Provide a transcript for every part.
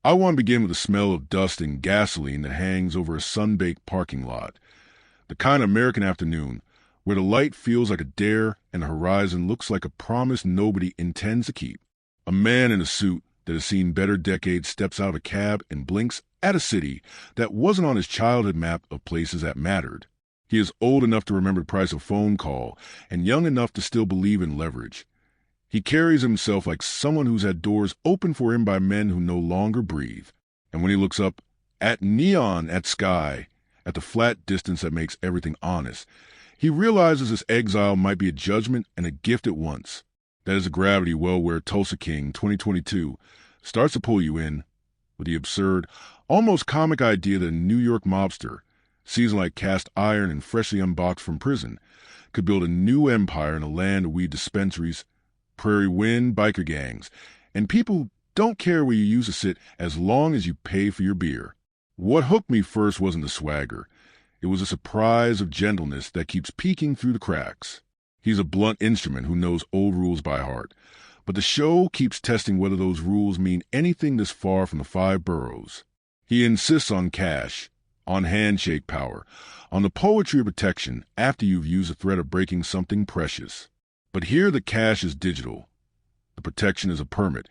I want to begin with the smell of dust and gasoline that hangs over a sun-baked parking lot. The kind of American afternoon where the light feels like a dare and the horizon looks like a promise nobody intends to keep. A man in a suit that has seen better decades steps out of a cab and blinks at a city that wasn't on his childhood map of places that mattered. He is old enough to remember the price of a phone call and young enough to still believe in leverage. He carries himself like someone who's had doors opened for him by men who no longer breathe. And when he looks up at neon, at sky, at the flat distance that makes everything honest, he realizes this exile might be a judgment and a gift at once. That is the gravity well where Tulsa King 2022 starts to pull you in with the absurd, almost comic idea that a New York mobster, seasoned like cast iron and freshly unboxed from prison, could build a new empire in a land of weed dispensaries, prairie wind biker gangs, and people who don't care where you use to sit as long as you pay for your beer. What hooked me first wasn't the swagger. It was a surprise of gentleness that keeps peeking through the cracks. He's a blunt instrument who knows old rules by heart, but the show keeps testing whether those rules mean anything this far from the 5 boroughs. He insists on cash, on handshake power, on the poetry of protection after you've used the threat of breaking something precious. But here the cash is digital, the protection is a permit,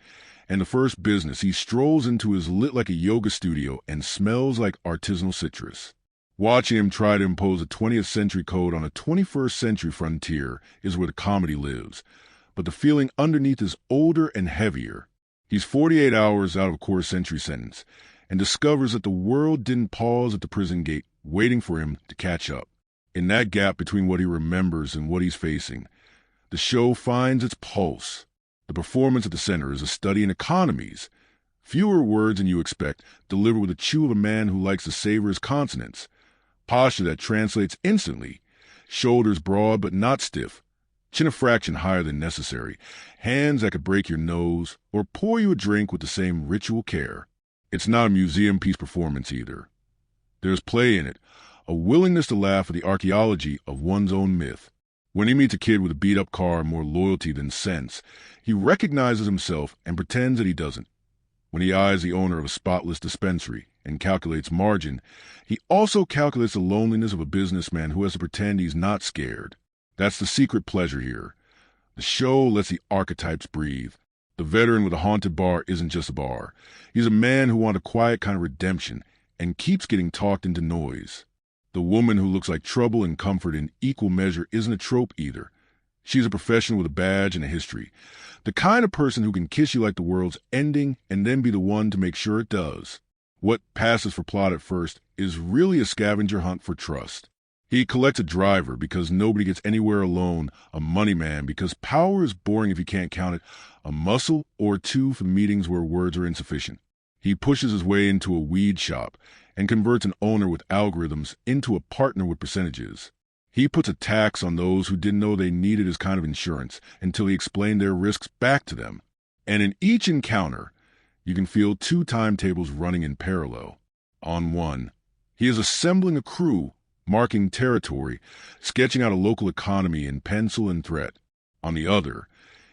and the first business he strolls into is lit like a yoga studio and smells like artisanal citrus. Watching him try to impose a 20th century code on a 21st century frontier is where the comedy lives, but the feeling underneath is older and heavier. He's 48 hours out of a quarter-century sentence and discovers that the world didn't pause at the prison gate waiting for him to catch up. In that gap between what he remembers and what he's facing, the show finds its pulse. The performance at the center is a study in economies. Fewer words than you expect, delivered with the chew of a man who likes to savor his consonants. Posture that translates instantly. Shoulders broad but not stiff. Chin a fraction higher than necessary. Hands that could break your nose or pour you a drink with the same ritual care. It's not a museum piece performance either. There's play in it, a willingness to laugh at the archaeology of one's own myth. When he meets a kid with a beat-up car and more loyalty than sense, he recognizes himself and pretends that he doesn't. When he eyes the owner of a spotless dispensary and calculates margin, he also calculates the loneliness of a businessman who has to pretend he's not scared. That's the secret pleasure here. The show lets the archetypes breathe. The veteran with a haunted bar isn't just a bar. He's a man who wants a quiet kind of redemption and keeps getting talked into noise. The woman who looks like trouble and comfort in equal measure isn't a trope either. She's a professional with a badge and a history. The kind of person who can kiss you like the world's ending and then be the one to make sure it does. What passes for plot at first is really a scavenger hunt for trust. He collects a driver because nobody gets anywhere alone, a money man because power is boring if you can't count it, a muscle or two for meetings where words are insufficient. He pushes his way into a weed shop and converts an owner with algorithms into a partner with percentages. He puts a tax on those who didn't know they needed his kind of insurance until he explained their risks back to them. And in each encounter, you can feel 2 timetables running in parallel. On one, he is assembling a crew, marking territory, sketching out a local economy in pencil and thread. On the other,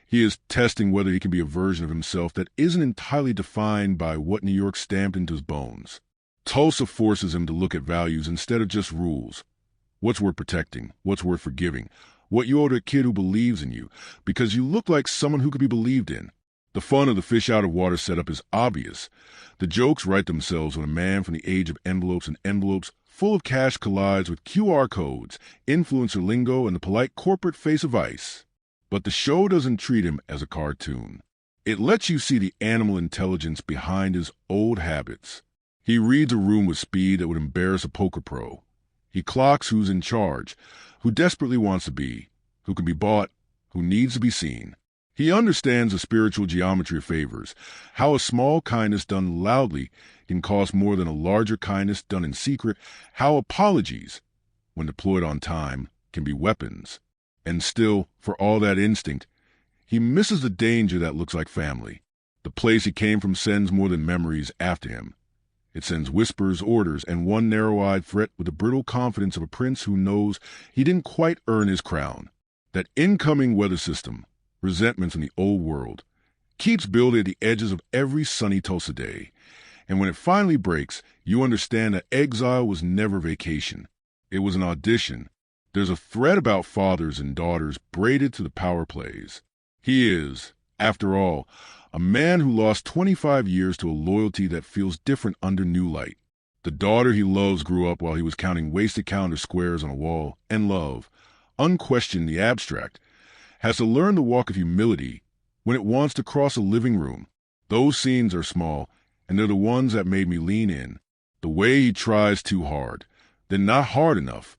he is testing whether he can be a version of himself that isn't entirely defined by what New York stamped into his bones. Tulsa forces him to look at values instead of just rules. What's worth protecting? What's worth forgiving? What you owe to a kid who believes in you, because you look like someone who could be believed in. The fun of the fish out of water setup is obvious. The jokes write themselves when a man from the age of envelopes and envelopes full of cash collides with QR codes, influencer lingo, and the polite corporate face of ice. But the show doesn't treat him as a cartoon. It lets you see the animal intelligence behind his old habits. He reads a room with speed that would embarrass a poker pro. He clocks who's in charge, who desperately wants to be, who can be bought, who needs to be seen. He understands the spiritual geometry of favors, how a small kindness done loudly can cost more than a larger kindness done in secret, how apologies, when deployed on time, can be weapons. And still, for all that instinct, he misses the danger that looks like family. The place he came from sends more than memories after him. It sends whispers, orders, and one narrow-eyed threat with the brittle confidence of a prince who knows he didn't quite earn his crown. That incoming weather system, resentment from the old world, keeps building at the edges of every sunny Tulsa day. And when it finally breaks, you understand that Exile was never vacation. It was an audition. There's a thread about fathers and daughters braided to the power plays. He is, after all, a man who lost 25 years to a loyalty that feels different under new light. The daughter he loves grew up while he was counting wasted calendar squares on a wall, and love, unquestioned the abstract, has to learn the walk of humility when it wants to cross a living room. Those scenes are small, and they're the ones that made me lean in. The way he tries too hard, then not hard enough.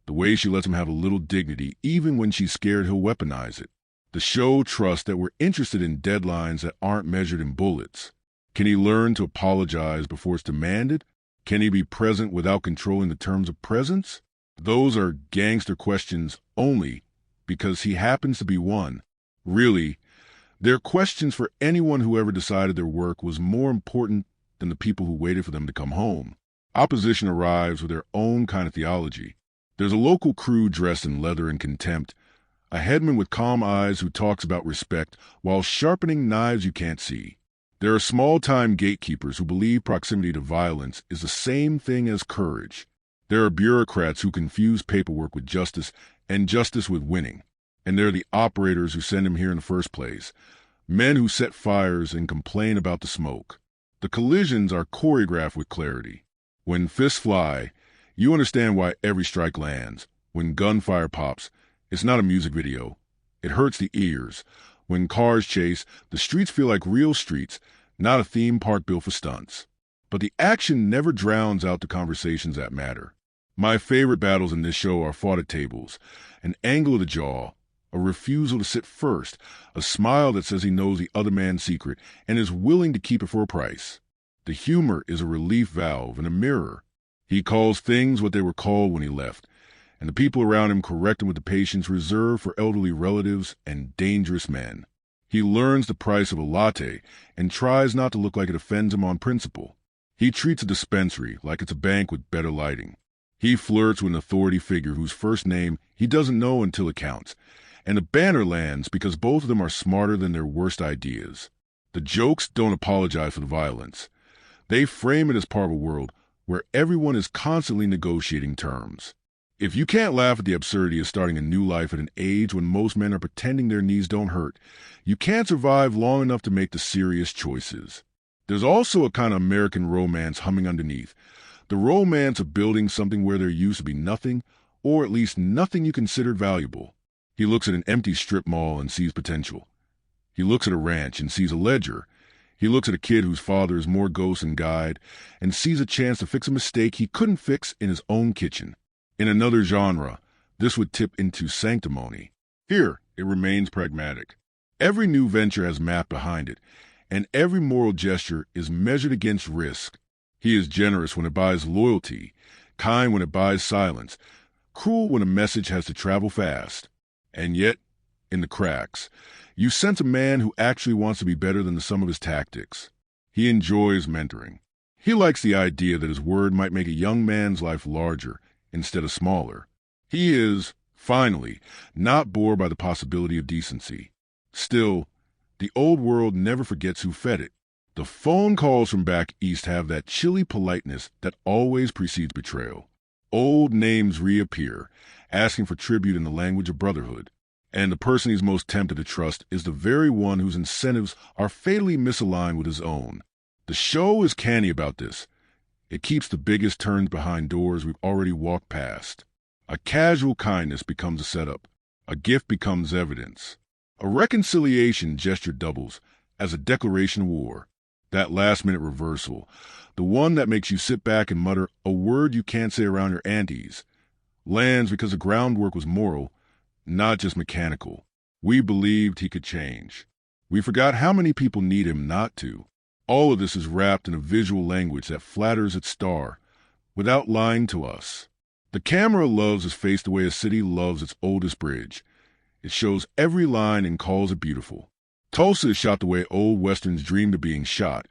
The way she lets him have a little dignity, even when she's scared he'll weaponize it. The show trusts that we're interested in deadlines that aren't measured in bullets. Can he learn to apologize before it's demanded? Can he be present without controlling the terms of presence? Those are gangster questions only because he happens to be one. Really, they're questions for anyone who ever decided their work was more important than the people who waited for them to come home. Opposition arrives with their own kind of theology. There's a local crew dressed in leather and contempt, a headman with calm eyes who talks about respect while sharpening knives you can't see. There are small-time gatekeepers who believe proximity to violence is the same thing as courage. There are bureaucrats who confuse paperwork with justice and justice with winning. And there are the operators who send him here in the first place, men who set fires and complain about the smoke. The collisions are choreographed with clarity. When fists fly, you understand why every strike lands. When gunfire pops, it's not a music video. It hurts the ears. When cars chase, the streets feel like real streets, not a theme park built for stunts. But the action never drowns out the conversations that matter. My favorite battles in this show are fought at tables, an angle of the jaw, a refusal to sit first, a smile that says he knows the other man's secret and is willing to keep it for a price. The humor is a relief valve and a mirror. He calls things what they were called when he left, and the people around him correct him with the patience reserved for elderly relatives and dangerous men. He learns the price of a latte and tries not to look like it offends him on principle. He treats a dispensary like it's a bank with better lighting. He flirts with an authority figure whose first name he doesn't know until it counts, and the banner lands because both of them are smarter than their worst ideas. The jokes don't apologize for the violence. They frame it as part of a world where everyone is constantly negotiating terms. If you can't laugh at the absurdity of starting a new life at an age when most men are pretending their knees don't hurt, you can't survive long enough to make the serious choices. There's also a kind of American romance humming underneath. The romance of building something where there used to be nothing, or at least nothing you considered valuable. He looks at an empty strip mall and sees potential. He looks at a ranch and sees a ledger. He looks at a kid whose father is more ghost than guide and sees a chance to fix a mistake he couldn't fix in his own kitchen. In another genre, this would tip into sanctimony. Here, it remains pragmatic. Every new venture has math behind it, and every moral gesture is measured against risk. He is generous when it buys loyalty, kind when it buys silence, cruel when a message has to travel fast. And yet, in the cracks, you sense a man who actually wants to be better than the sum of his tactics. He enjoys mentoring. He likes the idea that his word might make a young man's life larger instead of smaller. He is, finally, not bored by the possibility of decency. Still, the old world never forgets who fed it. The phone calls from back east have that chilly politeness that always precedes betrayal. Old names reappear, asking for tribute in the language of brotherhood. And the person he's most tempted to trust is the very one whose incentives are fatally misaligned with his own. The show is canny about this. It keeps the biggest turns behind doors we've already walked past. A casual kindness becomes a setup. A gift becomes evidence. A reconciliation gesture doubles as a declaration of war. That last-minute reversal, the one that makes you sit back and mutter a word you can't say around your aunties, lands because the groundwork was moral, not just mechanical. We believed he could change. We forgot how many people need him not to. All of this is wrapped in a visual language that flatters its Starr, without lying to us. The camera loves his face the way a city loves its oldest bridge. It shows every line and calls it beautiful. Tulsa is shot the way old westerns dreamed of being shot,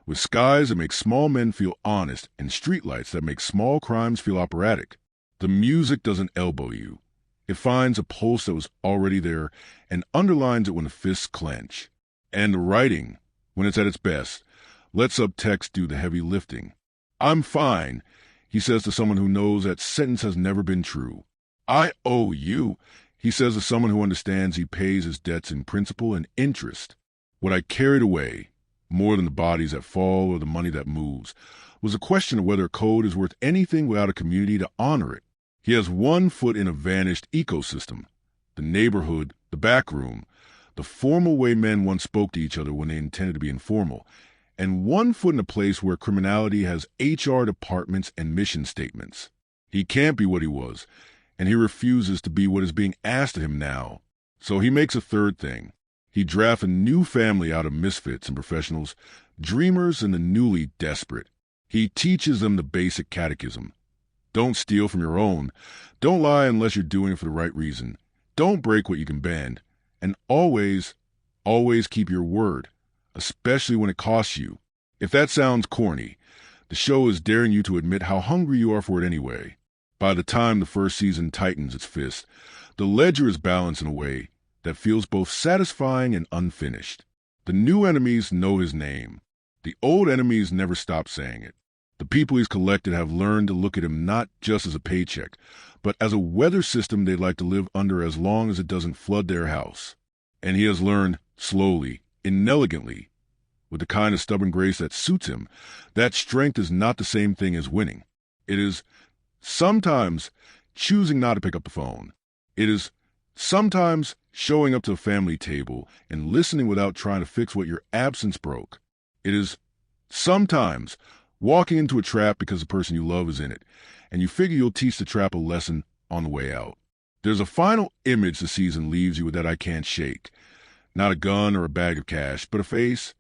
with skies that make small men feel honest and streetlights that make small crimes feel operatic. The music doesn't elbow you. It finds a pulse that was already there and underlines it when the fists clench. And the writing, when it's at its best, lets subtext do the heavy lifting. "I'm fine," he says to someone who knows that sentence has never been true. "I owe you," he says to someone who understands he pays his debts in principal and interest. What I carried away, more than the bodies that fall or the money that moves, was a question of whether a code is worth anything without a community to honor it. He has one foot in a vanished ecosystem, the neighborhood, the back room, the formal way men once spoke to each other when they intended to be informal, and one foot in a place where criminality has HR departments and mission statements. He can't be what he was, and he refuses to be what is being asked of him now. So he makes a third thing. He drafts a new family out of misfits and professionals, dreamers and the newly desperate. He teaches them the basic catechism. Don't steal from your own. Don't lie unless you're doing it for the right reason. Don't break what you can bend. And always, always keep your word, especially when it costs you. If that sounds corny, the show is daring you to admit how hungry you are for it anyway. By the time the first season tightens its fist, the ledger is balanced in a way that feels both satisfying and unfinished. The new enemies know his name. The old enemies never stop saying it. The people he's collected have learned to look at him not just as a paycheck, but as a weather system they'd like to live under as long as it doesn't flood their house. And he has learned, slowly, inelegantly, with the kind of stubborn grace that suits him, that strength is not the same thing as winning. It is sometimes choosing not to pick up the phone. It is sometimes showing up to a family table and listening without trying to fix what your absence broke. It is sometimes walking into a trap because the person you love is in it, and you figure you'll teach the trap a lesson on the way out. There's a final image the season leaves you with that I can't shake. Not a gun or a bag of cash, but a face.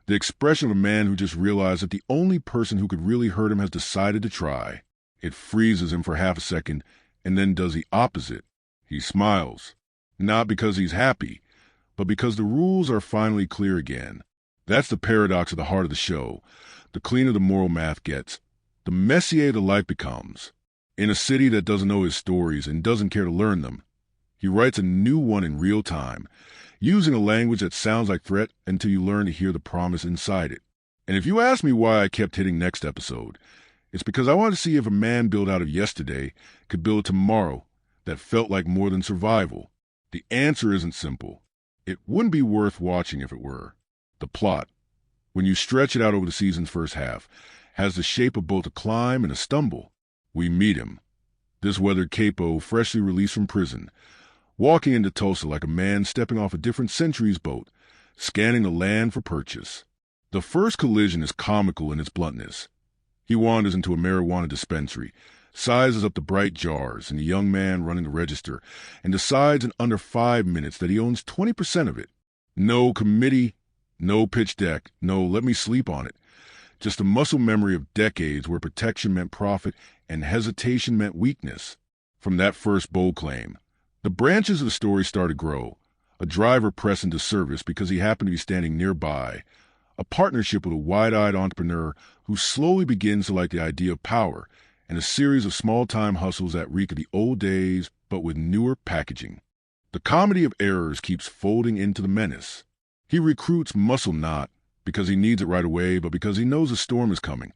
The expression of a man who just realized that the only person who could really hurt him has decided to try. It freezes him for half a second and then does the opposite. He smiles. Not because he's happy, but because the rules are finally clear again. That's the paradox of the heart of the show. The cleaner the moral math gets, the messier the life becomes. In a city that doesn't know his stories and doesn't care to learn them, he writes a new one in real time, using a language that sounds like threat until you learn to hear the promise inside it. And if you ask me why I kept hitting next episode, it's because I wanted to see if a man built out of yesterday could build a tomorrow that felt like more than survival. The answer isn't simple. It wouldn't be worth watching if it were. The plot, when you stretch it out over the season's first half, has the shape of both a climb and a stumble. We meet him, this weathered capo freshly released from prison, walking into Tulsa like a man stepping off a different century's boat, scanning the land for purchase. The first collision is comical in its bluntness. He wanders into a marijuana dispensary, sizes up the bright jars and the young man running the register, and decides in under 5 minutes that he owns 20% of it. No committee, no pitch deck, no let me sleep on it. Just a muscle memory of decades where protection meant profit and hesitation meant weakness. From that first bold claim, the branches of the story start to grow. A driver pressed into service because he happened to be standing nearby. A partnership with a wide-eyed entrepreneur who slowly begins to like the idea of power, and a series of small-time hustles that reek of the old days but with newer packaging. The comedy of errors keeps folding into the menace. He recruits Muscle not because he needs it right away, but because he knows a storm is coming.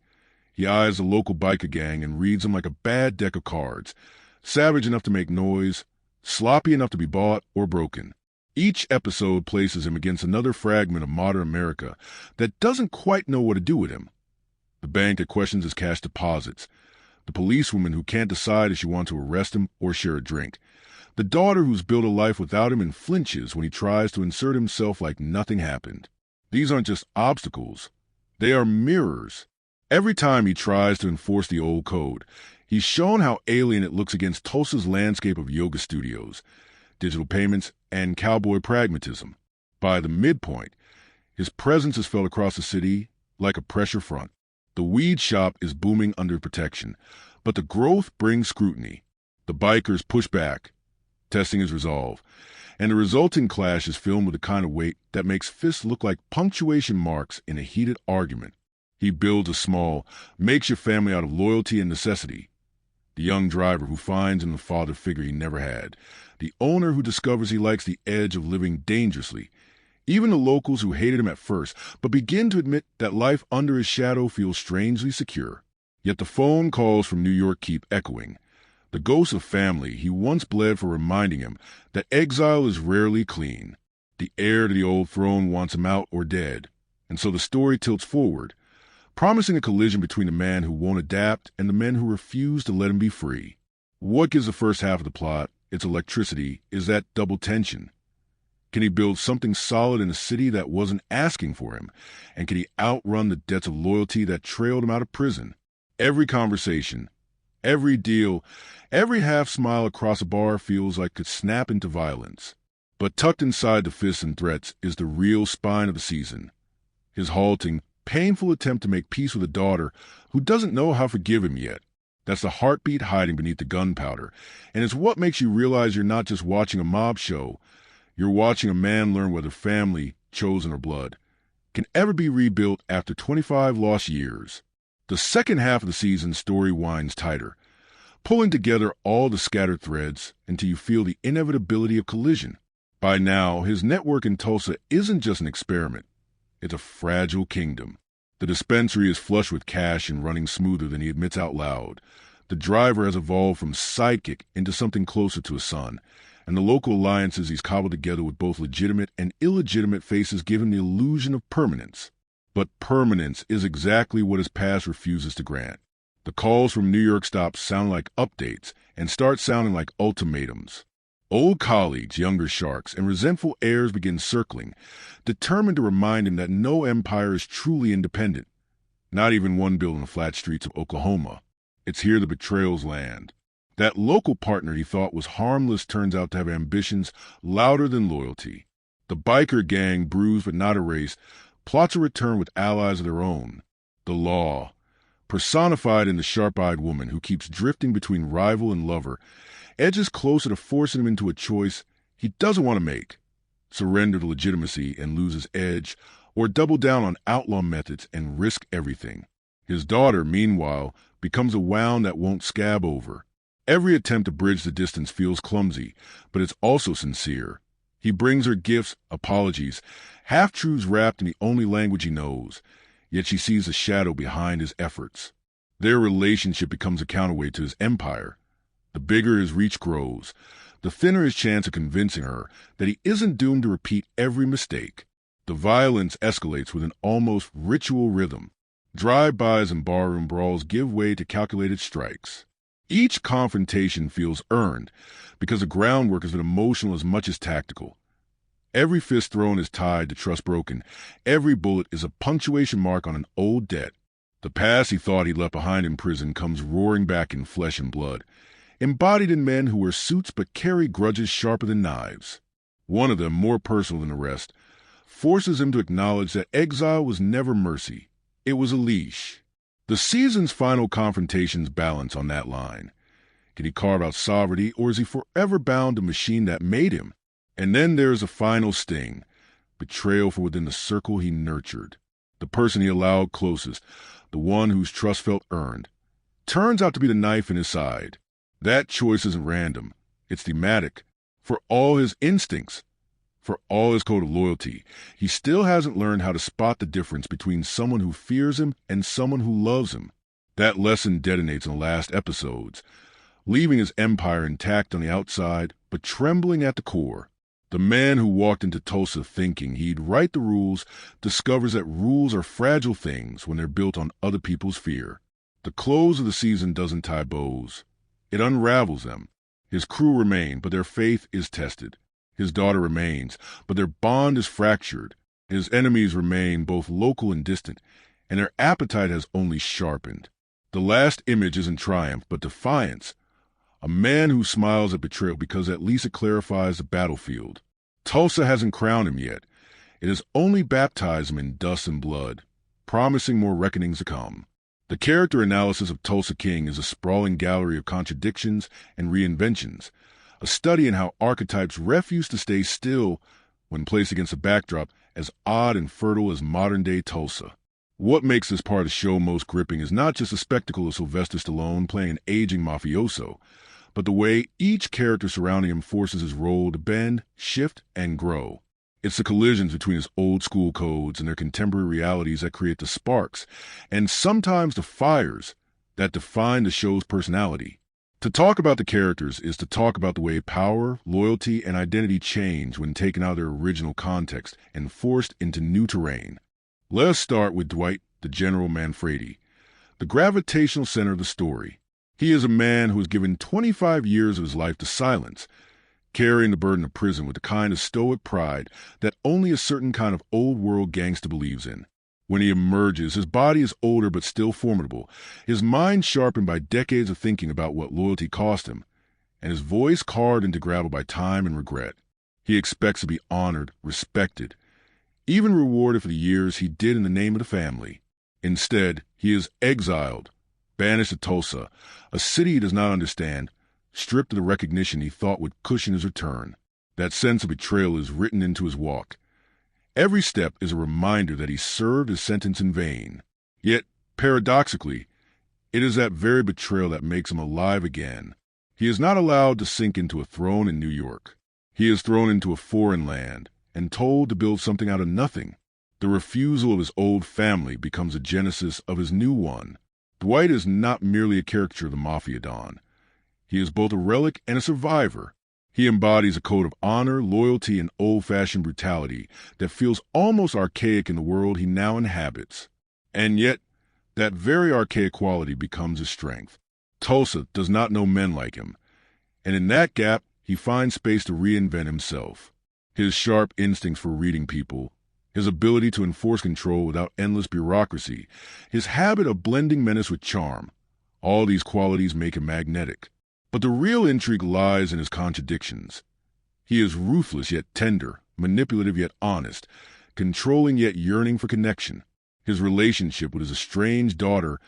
He eyes the local biker gang and reads them like a bad deck of cards, savage enough to make noise, sloppy enough to be bought or broken. Each episode places him against another fragment of modern America that doesn't quite know what to do with him. The bank that questions his cash deposits, the policewoman who can't decide if she wants to arrest him or share a drink, the daughter who's built a life without him and flinches when he tries to insert himself like nothing happened. These aren't just obstacles. They are mirrors. Every time he tries to enforce the old code, he's shown how alien it looks against Tulsa's landscape of yoga studios, digital payments, and cowboy pragmatism. By the midpoint, his presence is felt across the city like a pressure front. The weed shop is booming under protection, but the growth brings scrutiny. The bikers push back, testing his resolve, and the resulting clash is filmed with the kind of weight that makes fists look like punctuation marks in a heated argument. He builds a small, makeshift family out of loyalty and necessity. The young driver who finds in the father figure he never had. The owner who discovers he likes the edge of living dangerously, Even the locals who hated him at first, but begin to admit that life under his shadow feels strangely secure. Yet the phone calls from New York keep echoing. The ghosts of family he once bled for reminding him that exile is rarely clean. The heir to the old throne wants him out or dead. And so the story tilts forward, promising a collision between the man who won't adapt and the men who refuse to let him be free. What gives the first half of the plot its electricity is that double tension. Can he build something solid in a city that wasn't asking for him? And can he outrun the debts of loyalty that trailed him out of prison? Every conversation, every deal, every half-smile across a bar feels like it could snap into violence. But tucked inside the fists and threats is the real spine of the season. His halting, painful attempt to make peace with a daughter who doesn't know how to forgive him yet. That's the heartbeat hiding beneath the gunpowder, and it's what makes you realize you're not just watching a mob show. You're watching a man learn whether family, chosen or blood, can ever be rebuilt after 25 lost years. The second half of the season's story winds tighter, pulling together all the scattered threads until you feel the inevitability of collision. By now, his network in Tulsa isn't just an experiment. It's a fragile kingdom. The dispensary is flush with cash and running smoother than he admits out loud. The driver has evolved from sidekick into something closer to a son, and the local alliances he's cobbled together with both legitimate and illegitimate faces give him the illusion of permanence. But permanence is exactly what his past refuses to grant. The calls from New York stop sound like updates and start sounding like ultimatums. Old colleagues, younger sharks, and resentful heirs begin circling, determined to remind him that no empire is truly independent, not even one built in the flat streets of Oklahoma. It's here the betrayals land. That local partner he thought was harmless turns out to have ambitions louder than loyalty. The biker gang, bruised but not erased, plots a return with allies of their own. The law, personified in the sharp-eyed woman who keeps drifting between rival and lover, edges closer to forcing him into a choice he doesn't want to make: surrender to legitimacy and lose his edge, or double down on outlaw methods and risk everything. His daughter, meanwhile, becomes a wound that won't scab over. Every attempt to bridge the distance feels clumsy, but it's also sincere. He brings her gifts, apologies, half-truths wrapped in the only language he knows, yet she sees a shadow behind his efforts. Their relationship becomes a counterweight to his empire. The bigger his reach grows, the thinner his chance of convincing her that he isn't doomed to repeat every mistake. The violence escalates with an almost ritual rhythm. Drive-bys and barroom brawls give way to calculated strikes. Each confrontation feels earned because the groundwork has been emotional as much as tactical. Every fist thrown is tied to trust broken. Every bullet is a punctuation mark on an old debt. The past he thought he left behind in prison comes roaring back in flesh and blood, embodied in men who wear suits but carry grudges sharper than knives. One of them, more personal than the rest, forces him to acknowledge that exile was never mercy. It was a leash. The season's final confrontations balance on that line. Can he carve out sovereignty, or is he forever bound to the machine that made him? And then there's a final sting, betrayal from within the circle he nurtured. The person he allowed closest, the one whose trust felt earned, turns out to be the knife in his side. That choice isn't random. It's thematic. For all his instincts, for all his code of loyalty, he still hasn't learned how to spot the difference between someone who fears him and someone who loves him. That lesson detonates in the last episodes, leaving his empire intact on the outside, but trembling at the core. The man who walked into Tulsa thinking he'd write the rules discovers that rules are fragile things when they're built on other people's fear. The close of the season doesn't tie bows. It unravels them. His crew remain, but their faith is tested. His daughter remains, but their bond is fractured. His enemies remain, both local and distant, and their appetite has only sharpened. The last image isn't triumph, but defiance. A man who smiles at betrayal because at least it clarifies the battlefield. Tulsa hasn't crowned him yet. It has only baptized him in dust and blood, promising more reckonings to come. The character analysis of Tulsa King is a sprawling gallery of contradictions and reinventions, a study in how archetypes refuse to stay still when placed against a backdrop as odd and fertile as modern-day Tulsa. What makes this part of the show most gripping is not just the spectacle of Sylvester Stallone playing an aging mafioso, but the way each character surrounding him forces his role to bend, shift, and grow. It's the collisions between his old-school codes and their contemporary realities that create the sparks, and sometimes the fires, that define the show's personality. To talk about the characters is to talk about the way power, loyalty, and identity change when taken out of their original context and forced into new terrain. Let us start with Dwight, the General Manfredi, the gravitational center of the story. He is a man who has given 25 years of his life to silence, carrying the burden of prison with the kind of stoic pride that only a certain kind of old-world gangster believes in. When he emerges, his body is older but still formidable, his mind sharpened by decades of thinking about what loyalty cost him, and his voice carved into gravel by time and regret. He expects to be honored, respected, even rewarded for the years he did in the name of the family. Instead, he is exiled, banished to Tulsa, a city he does not understand, stripped of the recognition he thought would cushion his return. That sense of betrayal is written into his walk. Every step is a reminder that he served his sentence in vain. Yet, paradoxically, it is that very betrayal that makes him alive again. He is not allowed to sink into a throne in New York. He is thrown into a foreign land and told to build something out of nothing. The refusal of his old family becomes the genesis of his new one. Dwight is not merely a caricature of the Mafia Don. He is both a relic and a survivor. He embodies a code of honor, loyalty, and old-fashioned brutality that feels almost archaic in the world he now inhabits. And yet, that very archaic quality becomes his strength. Tulsa does not know men like him, and in that gap, he finds space to reinvent himself. His sharp instincts for reading people, his ability to enforce control without endless bureaucracy, his habit of blending menace with charm, all these qualities make him magnetic. But the real intrigue lies in his contradictions. He is ruthless yet tender, manipulative yet honest, controlling yet yearning for connection. His relationship with his estranged daughter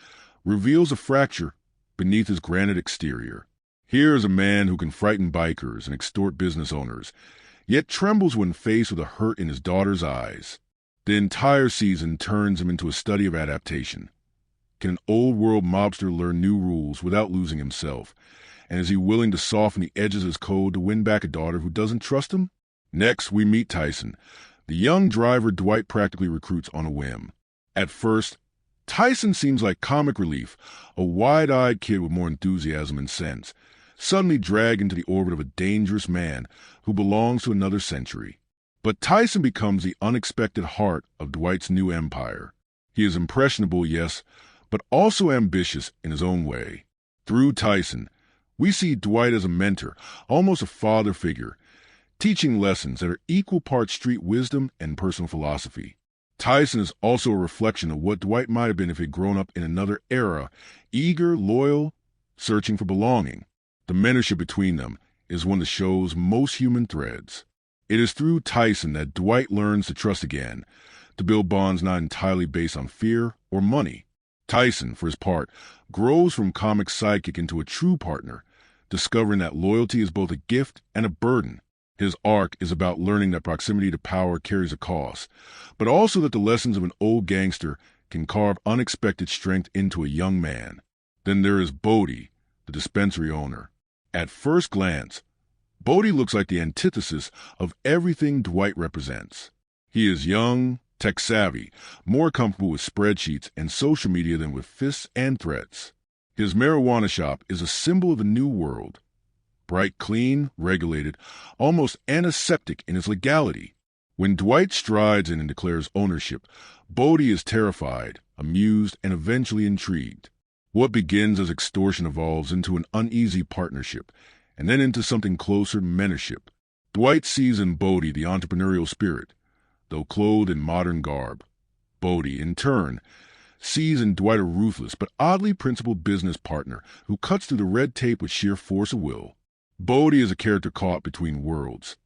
reveals a fracture beneath his granite exterior. Here is a man who can frighten bikers and extort business owners, yet trembles when faced with a hurt in his daughter's eyes. The entire season turns him into a study of adaptation. Can an old-world mobster learn new rules without losing himself? And is he willing to soften the edges of his code to win back a daughter who doesn't trust him? Next, we meet Tyson, the young driver Dwight practically recruits on a whim. At first, Tyson seems like comic relief, a wide-eyed kid with more enthusiasm and sense, suddenly dragged into the orbit of a dangerous man who belongs to another century. But Tyson becomes the unexpected heart of Dwight's new empire. He is impressionable, yes, but also ambitious in his own way. Through Tyson, we see Dwight as a mentor, almost a father figure, teaching lessons that are equal parts street wisdom and personal philosophy. Tyson is also a reflection of what Dwight might have been if he had grown up in another era, eager, loyal, searching for belonging. The mentorship between them is one of the show's most human threads. It is through Tyson that Dwight learns to trust again, to build bonds not entirely based on fear or money. Tyson, for his part, grows from comic sidekick into a true partner, discovering that loyalty is both a gift and a burden. His arc is about learning that proximity to power carries a cost, but also that the lessons of an old gangster can carve unexpected strength into a young man. Then there is Bodie, the dispensary owner. At first glance, Bodie looks like the antithesis of everything Dwight represents. He is young, tech-savvy, more comfortable with spreadsheets and social media than with fists and threats. His marijuana shop is a symbol of a new world. Bright, clean, regulated, almost antiseptic in its legality. When Dwight strides in and declares ownership, Bodie is terrified, amused, and eventually intrigued. What begins as extortion evolves into an uneasy partnership, and then into something closer to mentorship. Dwight sees in Bodie the entrepreneurial spirit, though clothed in modern garb. Bodie, in turn, sees in Dwight a ruthless but oddly principled business partner who cuts through the red tape with sheer force of will. Bodie is a character caught between worlds.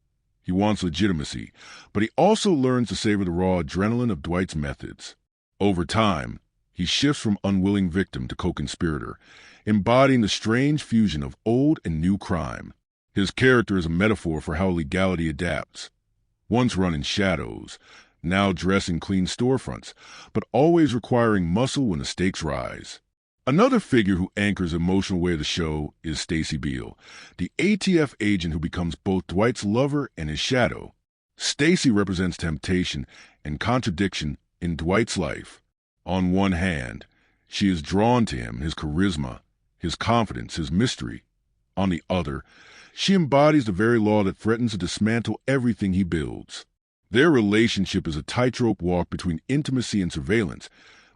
He wants legitimacy, but he also learns to savor the raw adrenaline of Dwight's methods. Over time, he shifts from unwilling victim to co-conspirator, embodying the strange fusion of old and new crime. His character is a metaphor for how legality adapts. Once run in shadows, now dressed in clean storefronts, but always requiring muscle when the stakes rise. Another figure who anchors the emotional way of the show is Stacy Beale, the ATF agent who becomes both Dwight's lover and his shadow. Stacy represents temptation and contradiction in Dwight's life. On one hand, she is drawn to him, his charisma, his confidence, his mystery. On the other, she embodies the very law that threatens to dismantle everything he builds. Their relationship is a tightrope walk between intimacy and surveillance,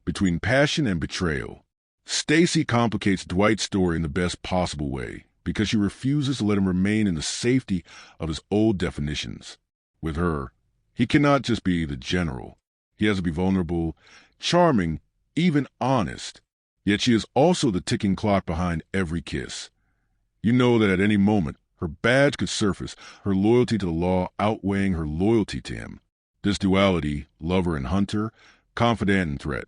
between passion and betrayal. Stacy complicates Dwight's story in the best possible way because she refuses to let him remain in the safety of his old definitions. With her, he cannot just be the general. He has to be vulnerable, charming, even honest. Yet she is also the ticking clock behind every kiss. You know that at any moment, her badge could surface, her loyalty to the law outweighing her loyalty to him. This duality, lover and hunter, confidant and threat,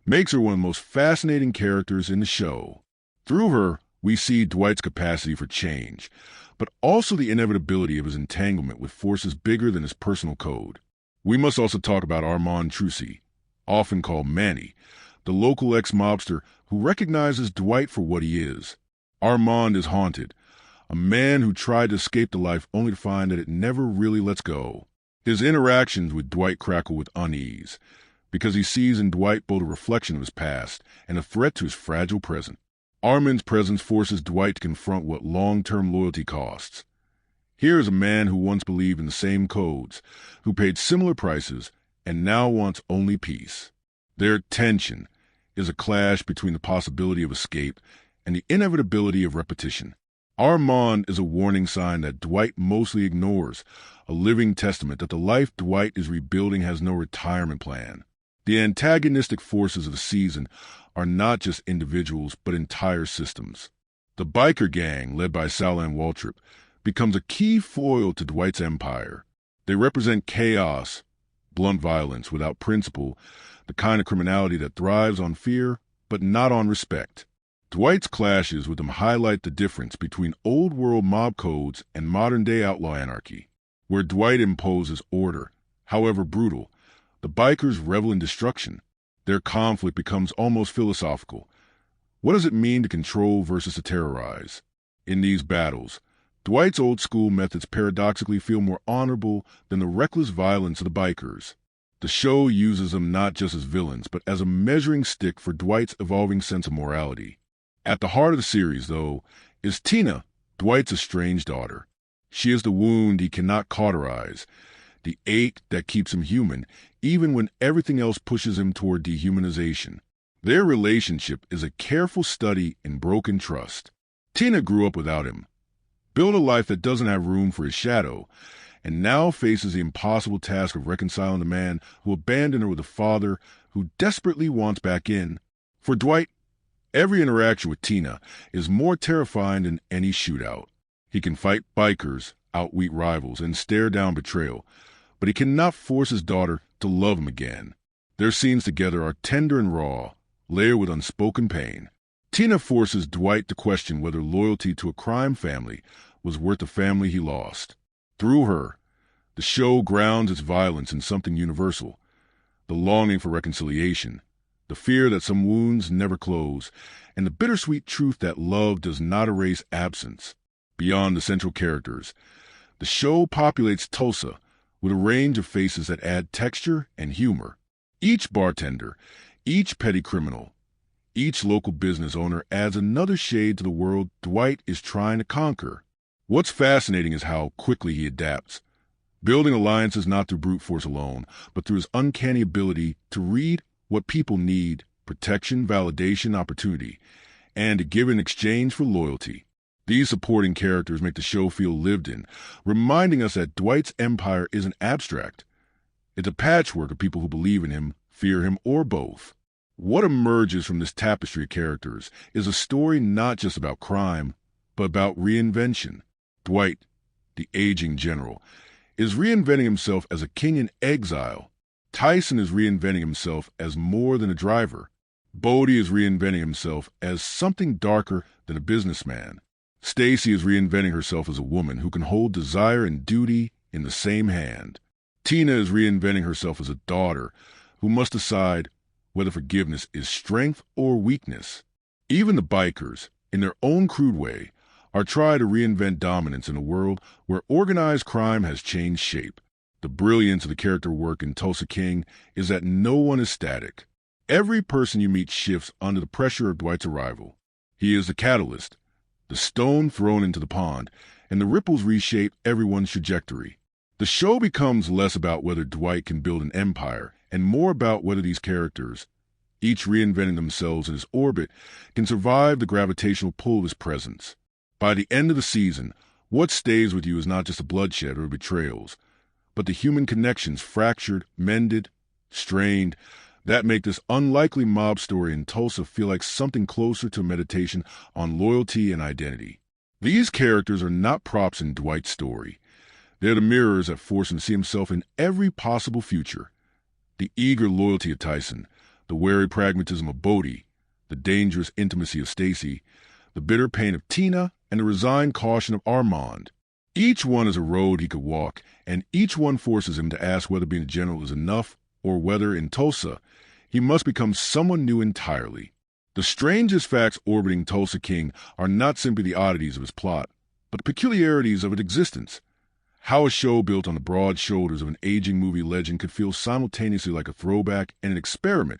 makes her one of the most fascinating characters in the show. Through her, we see Dwight's capacity for change, but also the inevitability of his entanglement with forces bigger than his personal code. We must also talk about Armand Trucy, often called Manny, the local ex-mobster who recognizes Dwight for what he is. Armand is haunted, a man who tried to escape the life only to find that it never really lets go. His interactions with Dwight crackle with unease, because he sees in Dwight both a reflection of his past and a threat to his fragile present. Armand's presence forces Dwight to confront what long-term loyalty costs. Here is a man who once believed in the same codes, who paid similar prices, and now wants only peace. Their tension is a clash between the possibility of escape and the inevitability of repetition. Armand is a warning sign that Dwight mostly ignores, a living testament that the life Dwight is rebuilding has no retirement plan. The antagonistic forces of the season are not just individuals, but entire systems. The biker gang, led by Salan Waltrip, becomes a key foil to Dwight's empire. They represent chaos, blunt violence without principle, the kind of criminality that thrives on fear, but not on respect. Dwight's clashes with them highlight the difference between old-world mob codes and modern-day outlaw anarchy. Where Dwight imposes order, however brutal, the bikers revel in destruction. Their conflict becomes almost philosophical. What does it mean to control versus to terrorize? In these battles, Dwight's old-school methods paradoxically feel more honorable than the reckless violence of the bikers. The show uses them not just as villains, but as a measuring stick for Dwight's evolving sense of morality. At the heart of the series, though, is Tina, Dwight's estranged daughter. She is the wound he cannot cauterize, the ache that keeps him human, even when everything else pushes him toward dehumanization. Their relationship is a careful study in broken trust. Tina grew up without him, built a life that doesn't have room for his shadow, and now faces the impossible task of reconciling the man who abandoned her with a father who desperately wants back in. For Dwight, every interaction with Tina is more terrifying than any shootout. He can fight bikers, outwit rivals, and stare down betrayal, but he cannot force his daughter to love him again. Their scenes together are tender and raw, layered with unspoken pain. Tina forces Dwight to question whether loyalty to a crime family was worth the family he lost. Through her, the show grounds its violence in something universal, the longing for reconciliation, the fear that some wounds never close, and the bittersweet truth that love does not erase absence. Beyond the central characters, the show populates Tulsa with a range of faces that add texture and humor. Each bartender, each petty criminal, each local business owner adds another shade to the world Dwight is trying to conquer. What's fascinating is how quickly he adapts, building alliances not through brute force alone, but through his uncanny ability to read what people need: protection, validation, opportunity, and to give in exchange for loyalty. These supporting characters make the show feel lived in, reminding us that Dwight's empire isn't abstract. It's a patchwork of people who believe in him, fear him, or both. What emerges from this tapestry of characters is a story not just about crime, but about reinvention. Dwight, the aging general, is reinventing himself as a king in exile. Tyson is reinventing himself as more than a driver. Bodie is reinventing himself as something darker than a businessman. Stacy is reinventing herself as a woman who can hold desire and duty in the same hand. Tina is reinventing herself as a daughter who must decide whether forgiveness is strength or weakness. Even the bikers, in their own crude way, are trying to reinvent dominance in a world where organized crime has changed shape. The brilliance of the character work in Tulsa King is that no one is static. Every person you meet shifts under the pressure of Dwight's arrival. He is the catalyst, the stone thrown into the pond, and the ripples reshape everyone's trajectory. The show becomes less about whether Dwight can build an empire and more about whether these characters, each reinventing themselves in his orbit, can survive the gravitational pull of his presence. By the end of the season, what stays with you is not just the bloodshed or betrayals, but the human connections fractured, mended, strained, that make this unlikely mob story in Tulsa feel like something closer to a meditation on loyalty and identity. These characters are not props in Dwight's story. They're the mirrors that force him to see himself in every possible future. The eager loyalty of Tyson, the wary pragmatism of Bodie, the dangerous intimacy of Stacy, the bitter pain of Tina, and the resigned caution of Armand. Each one is a road he could walk, and each one forces him to ask whether being a general is enough or whether, in Tulsa, he must become someone new entirely. The strangest facts orbiting Tulsa King are not simply the oddities of his plot, but the peculiarities of its existence. How a show built on the broad shoulders of an aging movie legend could feel simultaneously like a throwback and an experiment.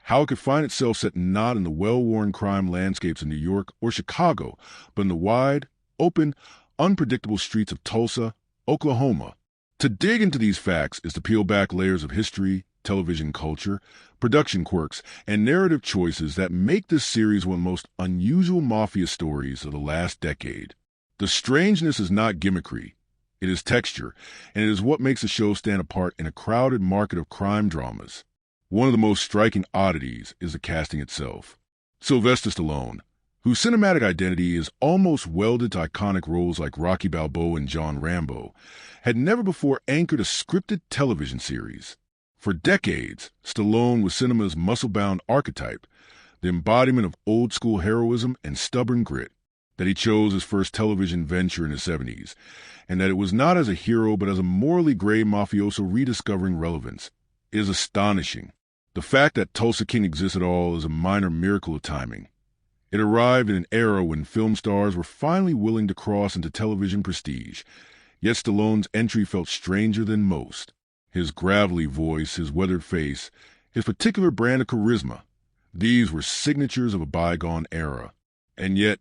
How it could find itself set not in the well-worn crime landscapes of New York or Chicago, but in the wide, open, unpredictable streets of Tulsa, Oklahoma. To dig into these facts is to peel back layers of history, television culture, production quirks, and narrative choices that make this series one of the most unusual mafia stories of the last decade. The strangeness is not gimmickry. It is texture, and it is what makes the show stand apart in a crowded market of crime dramas. One of the most striking oddities is the casting itself. Sylvester Stallone, whose cinematic identity is almost welded to iconic roles like Rocky Balboa and John Rambo, had never before anchored a scripted television series. For decades, Stallone was cinema's muscle-bound archetype, the embodiment of old-school heroism and stubborn grit. That he chose his first television venture in the 70s, and that it was not as a hero but as a morally gray mafioso rediscovering relevance, is astonishing. The fact that Tulsa King exists at all is a minor miracle of timing. It arrived in an era when film stars were finally willing to cross into television prestige, yet Stallone's entry felt stranger than most. His gravelly voice, his weathered face, his particular brand of charisma, these were signatures of a bygone era. And yet,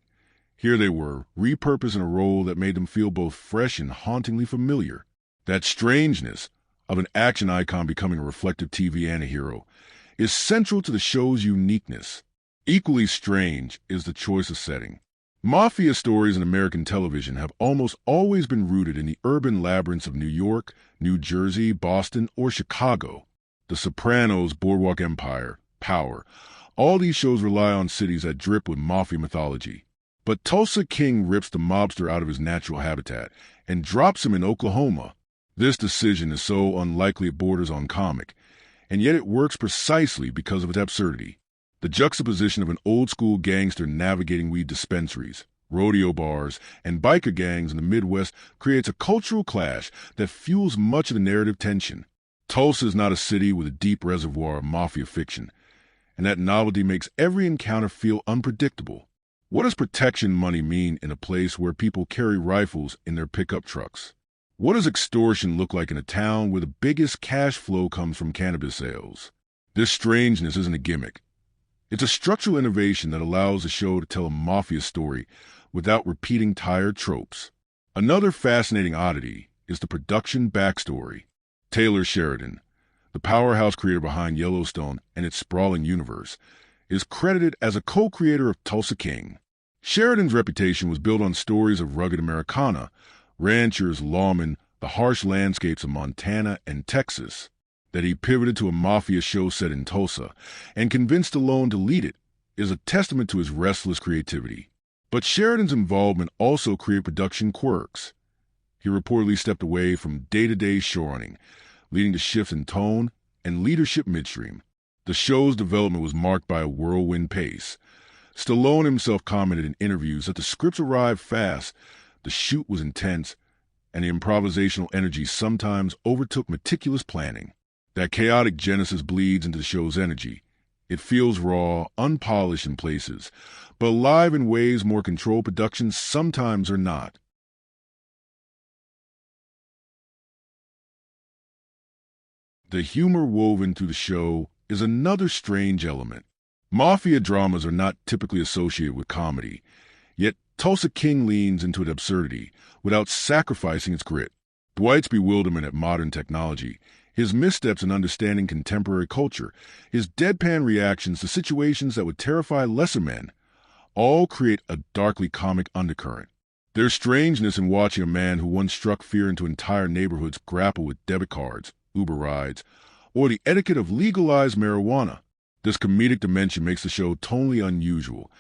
here they were, repurposed in a role that made them feel both fresh and hauntingly familiar. That strangeness of an action icon becoming a reflective TV antihero is central to the show's uniqueness. Equally strange is the choice of setting. Mafia stories in American television have almost always been rooted in the urban labyrinths of New York, New Jersey, Boston, or Chicago. The Sopranos, Boardwalk Empire, Power, all these shows rely on cities that drip with mafia mythology. But Tulsa King rips the mobster out of his natural habitat and drops him in Oklahoma. This decision is so unlikely it borders on comic, and yet it works precisely because of its absurdity. The juxtaposition of an old-school gangster navigating weed dispensaries, rodeo bars, and biker gangs in the Midwest creates a cultural clash that fuels much of the narrative tension. Tulsa is not a city with a deep reservoir of mafia fiction, and that novelty makes every encounter feel unpredictable. What does protection money mean in a place where people carry rifles in their pickup trucks? What does extortion look like in a town where the biggest cash flow comes from cannabis sales? This strangeness isn't a gimmick. It's a structural innovation that allows the show to tell a mafia story without repeating tired tropes. Another fascinating oddity is the production backstory. Taylor Sheridan, the powerhouse creator behind Yellowstone and its sprawling universe, is credited as a co-creator of Tulsa King. Sheridan's reputation was built on stories of rugged Americana, ranchers, lawmen, the harsh landscapes of Montana and Texas. That he pivoted to a mafia show set in Tulsa and convinced Stallone to lead it is a testament to his restless creativity. But Sheridan's involvement also created production quirks. He reportedly stepped away from day-to-day showrunning, leading to shifts in tone and leadership midstream. The show's development was marked by a whirlwind pace. Stallone himself commented in interviews that the scripts arrived fast, the shoot was intense, and the improvisational energy sometimes overtook meticulous planning. That chaotic genesis bleeds into the show's energy. It feels raw, unpolished in places, but alive in ways more controlled productions sometimes are not. The humor woven through the show is another strange element. Mafia dramas are not typically associated with comedy, yet Tulsa King leans into its absurdity without sacrificing its grit. Dwight's bewilderment at modern technology, his missteps in understanding contemporary culture, his deadpan reactions to situations that would terrify lesser men, all create a darkly comic undercurrent. There's strangeness in watching a man who once struck fear into entire neighborhoods grapple with debit cards, Uber rides, or the etiquette of legalized marijuana. This comedic dimension makes the show tonally unusual.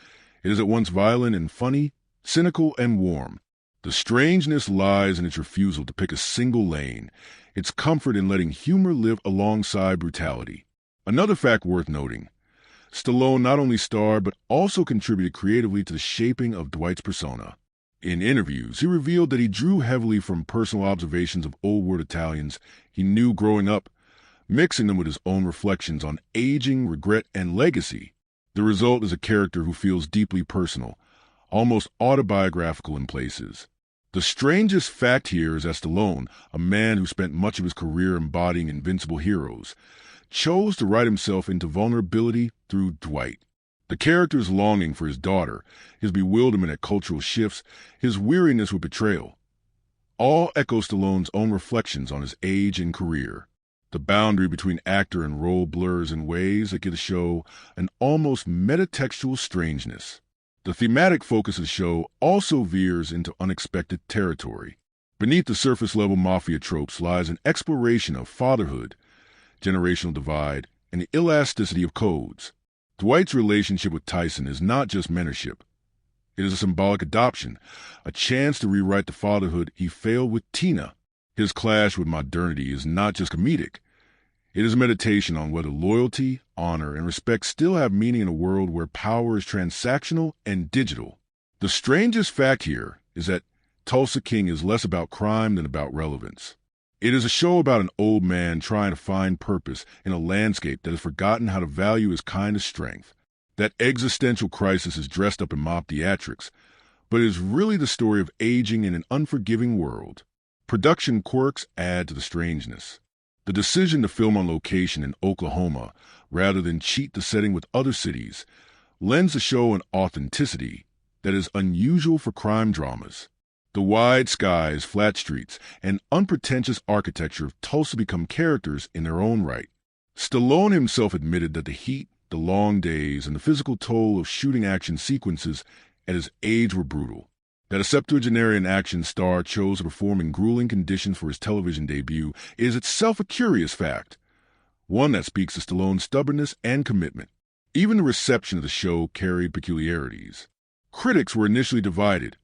It is at once violent and funny, cynical and warm. The strangeness lies in its refusal to pick a single lane, its comfort in letting humor live alongside brutality. Another fact worth noting: Stallone not only starred but also contributed creatively to the shaping of Dwight's persona. In interviews, he revealed that he drew heavily from personal observations of old world Italians he knew growing up, mixing them with his own reflections on aging, regret, and legacy. The result is a character who feels deeply personal, almost autobiographical in places. The strangest fact here is that Stallone, a man who spent much of his career embodying invincible heroes, chose to write himself into vulnerability through Dwight. The character's longing for his daughter, his bewilderment at cultural shifts, his weariness with betrayal, all echo Stallone's own reflections on his age and career. The boundary between actor and role blurs in ways that give the show an almost metatextual strangeness. The thematic focus of the show also veers into unexpected territory. Beneath the surface-level mafia tropes lies an exploration of fatherhood, generational divide, and the elasticity of codes. Dwight's relationship with Tyson is not just mentorship. It is a symbolic adoption, a chance to rewrite the fatherhood he failed with Tina. His clash with modernity is not just comedic. It is a meditation on whether loyalty, honor, and respect still have meaning in a world where power is transactional and digital. The strangest fact here is that Tulsa King is less about crime than about relevance. It is a show about an old man trying to find purpose in a landscape that has forgotten how to value his kind of strength. That existential crisis is dressed up in mob theatrics, but it is really the story of aging in an unforgiving world. Production quirks add to the strangeness. The decision to film on location in Oklahoma, rather than cheat the setting with other cities, lends the show an authenticity that is unusual for crime dramas. The wide skies, flat streets, and unpretentious architecture of Tulsa become characters in their own right. Stallone himself admitted that the heat, the long days, and the physical toll of shooting action sequences at his age were brutal. That a septuagenarian action star chose to perform in grueling conditions for his television debut is itself a curious fact, one that speaks to Stallone's stubbornness and commitment. Even the reception of the show carried peculiarities. Critics were initially divided.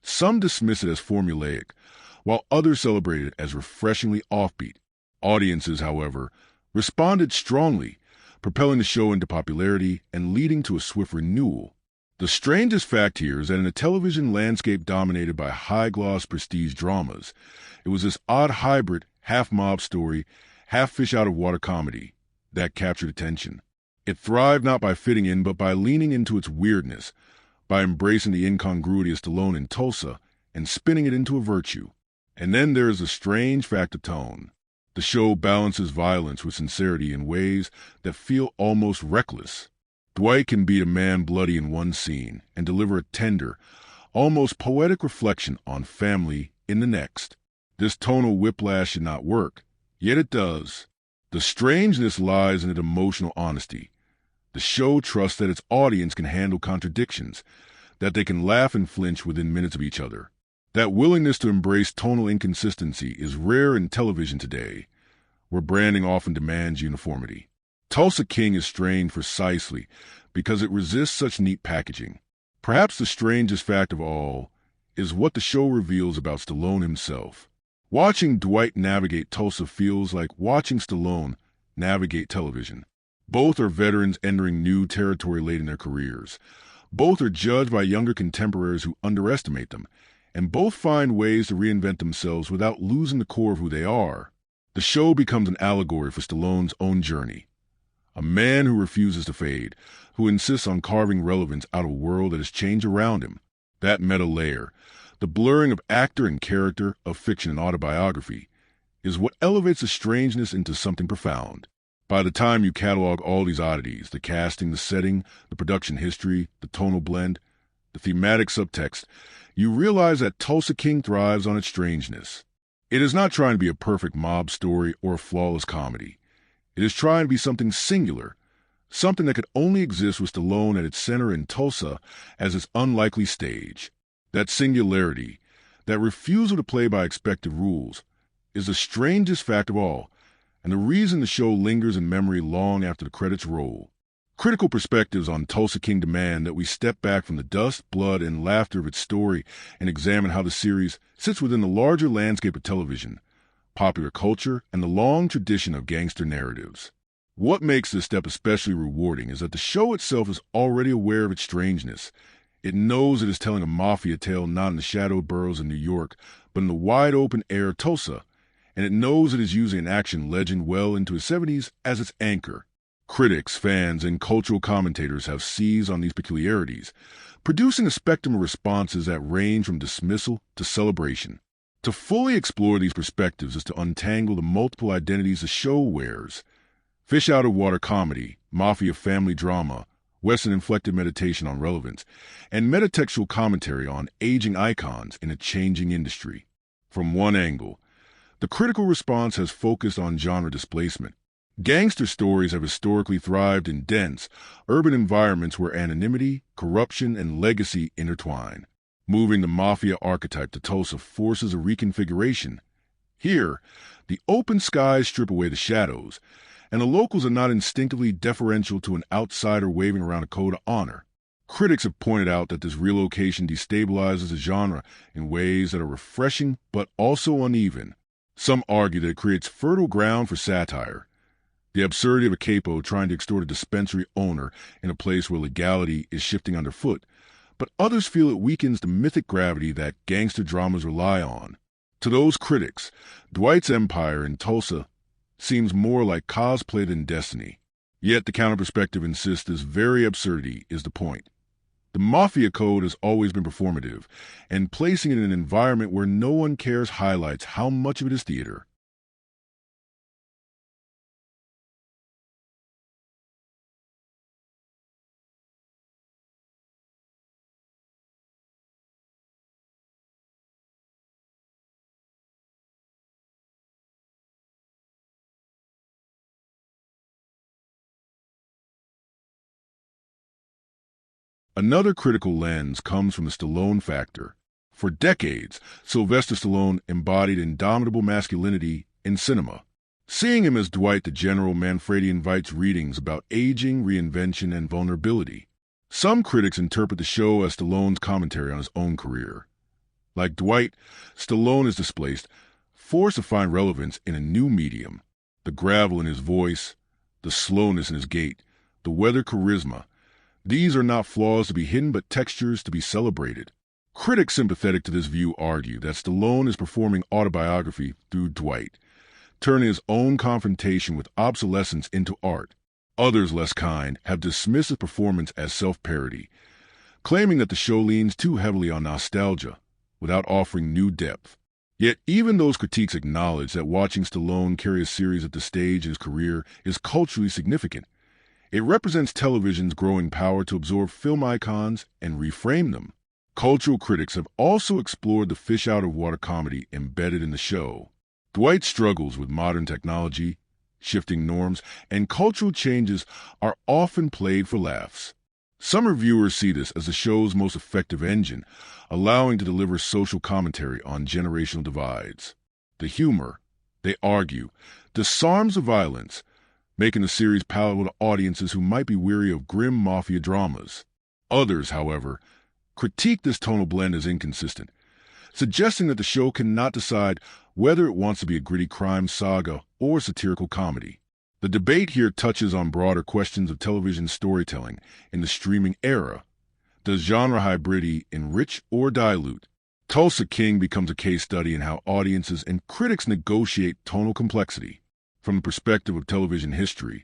Some dismiss it as formulaic, while others celebrate it as refreshingly offbeat. Audiences, however, responded strongly, propelling the show into popularity and leading to a swift renewal. The strangest fact here is that in a television landscape dominated by high-gloss prestige dramas, it was this odd hybrid, half-mob story, half-fish-out-of-water comedy that captured attention. It thrived not by fitting in, but by leaning into its weirdness, by embracing the incongruity of Stallone in Tulsa and spinning it into a virtue. And then there is the strange fact of tone. The show balances violence with sincerity in ways that feel almost reckless. Dwight can beat a man bloody in one scene and deliver a tender, almost poetic reflection on family in the next. This tonal whiplash should not work, yet it does. The strangeness lies in its emotional honesty. The show trusts that its audience can handle contradictions, that they can laugh and flinch within minutes of each other. That willingness to embrace tonal inconsistency is rare in television today, where branding often demands uniformity. Tulsa King is strange precisely because it resists such neat packaging. Perhaps the strangest fact of all is what the show reveals about Stallone himself. Watching Dwight navigate Tulsa feels like watching Stallone navigate television. Both are veterans entering new territory late in their careers. Both are judged by younger contemporaries who underestimate them, and both find ways to reinvent themselves without losing the core of who they are. The show becomes an allegory for Stallone's own journey. A man who refuses to fade, who insists on carving relevance out of a world that has changed around him. That meta layer, the blurring of actor and character, of fiction and autobiography, is what elevates the strangeness into something profound. By the time you catalog all these oddities, the casting, the setting, the production history, the tonal blend, the thematic subtext, you realize that Tulsa King thrives on its strangeness. It is not trying to be a perfect mob story or a flawless comedy. It is trying to be something singular, something that could only exist with Stallone at its center and Tulsa as its unlikely stage. That singularity, that refusal to play by expected rules, is the strangest fact of all, and the reason the show lingers in memory long after the credits roll. Critical perspectives on Tulsa King demand that we step back from the dust, blood, and laughter of its story and examine how the series sits within the larger landscape of television, popular culture, and the long tradition of gangster narratives. What makes this step especially rewarding is that the show itself is already aware of its strangeness. It knows it is telling a mafia tale not in the shadowed boroughs of New York, but in the wide open air of Tulsa, and it knows it is using an action legend well into its 70s as its anchor. Critics, fans, and cultural commentators have seized on these peculiarities, producing a spectrum of responses that range from dismissal to celebration. To fully explore these perspectives is to untangle the multiple identities the show wears: fish-out-of-water comedy, mafia family drama, Western-inflected meditation on relevance, and metatextual commentary on aging icons in a changing industry. From one angle, the critical response has focused on genre displacement. Gangster stories have historically thrived in dense, urban environments where anonymity, corruption, and legacy intertwine. Moving the mafia archetype to Tulsa forces a reconfiguration. Here, the open skies strip away the shadows, and the locals are not instinctively deferential to an outsider waving around a code of honor. Critics have pointed out that this relocation destabilizes the genre in ways that are refreshing but also uneven. Some argue that it creates fertile ground for satire. The absurdity of a capo trying to extort a dispensary owner in a place where legality is shifting underfoot, but others feel it weakens the mythic gravity that gangster dramas rely on. To those critics, Dwight's empire in Tulsa seems more like cosplay than destiny. Yet the counter-perspective insists this very absurdity is the point. The mafia code has always been performative, and placing it in an environment where no one cares highlights how much of it is theater. Another critical lens comes from the Stallone factor. For decades, Sylvester Stallone embodied indomitable masculinity in cinema. Seeing him as Dwight the General, Manfredi invites readings about aging, reinvention, and vulnerability. Some critics interpret the show as Stallone's commentary on his own career. Like Dwight, Stallone is displaced, forced to find relevance in a new medium. The gravel in his voice, the slowness in his gait, the weathered charisma. These are not flaws to be hidden but textures to be celebrated. Critics sympathetic to this view argue that Stallone is performing autobiography through Dwight, turning his own confrontation with obsolescence into art. Others, less kind, have dismissed his performance as self-parody, claiming that the show leans too heavily on nostalgia without offering new depth. Yet even those critiques acknowledge that watching Stallone carry a series at this stage in his career is culturally significant. It represents television's growing power to absorb film icons and reframe them. Cultural critics have also explored the fish-out-of-water comedy embedded in the show. Dwight's struggles with modern technology, shifting norms, and cultural changes are often played for laughs. Some reviewers see this as the show's most effective engine, allowing to deliver social commentary on generational divides. The humor, they argue, disarms the violence, making the series palatable to audiences who might be weary of grim mafia dramas. Others, however, critique this tonal blend as inconsistent, suggesting that the show cannot decide whether it wants to be a gritty crime saga or satirical comedy. The debate here touches on broader questions of television storytelling in the streaming era. Does genre hybridity enrich or dilute? Tulsa King becomes a case study in how audiences and critics negotiate tonal complexity. From the perspective of television history,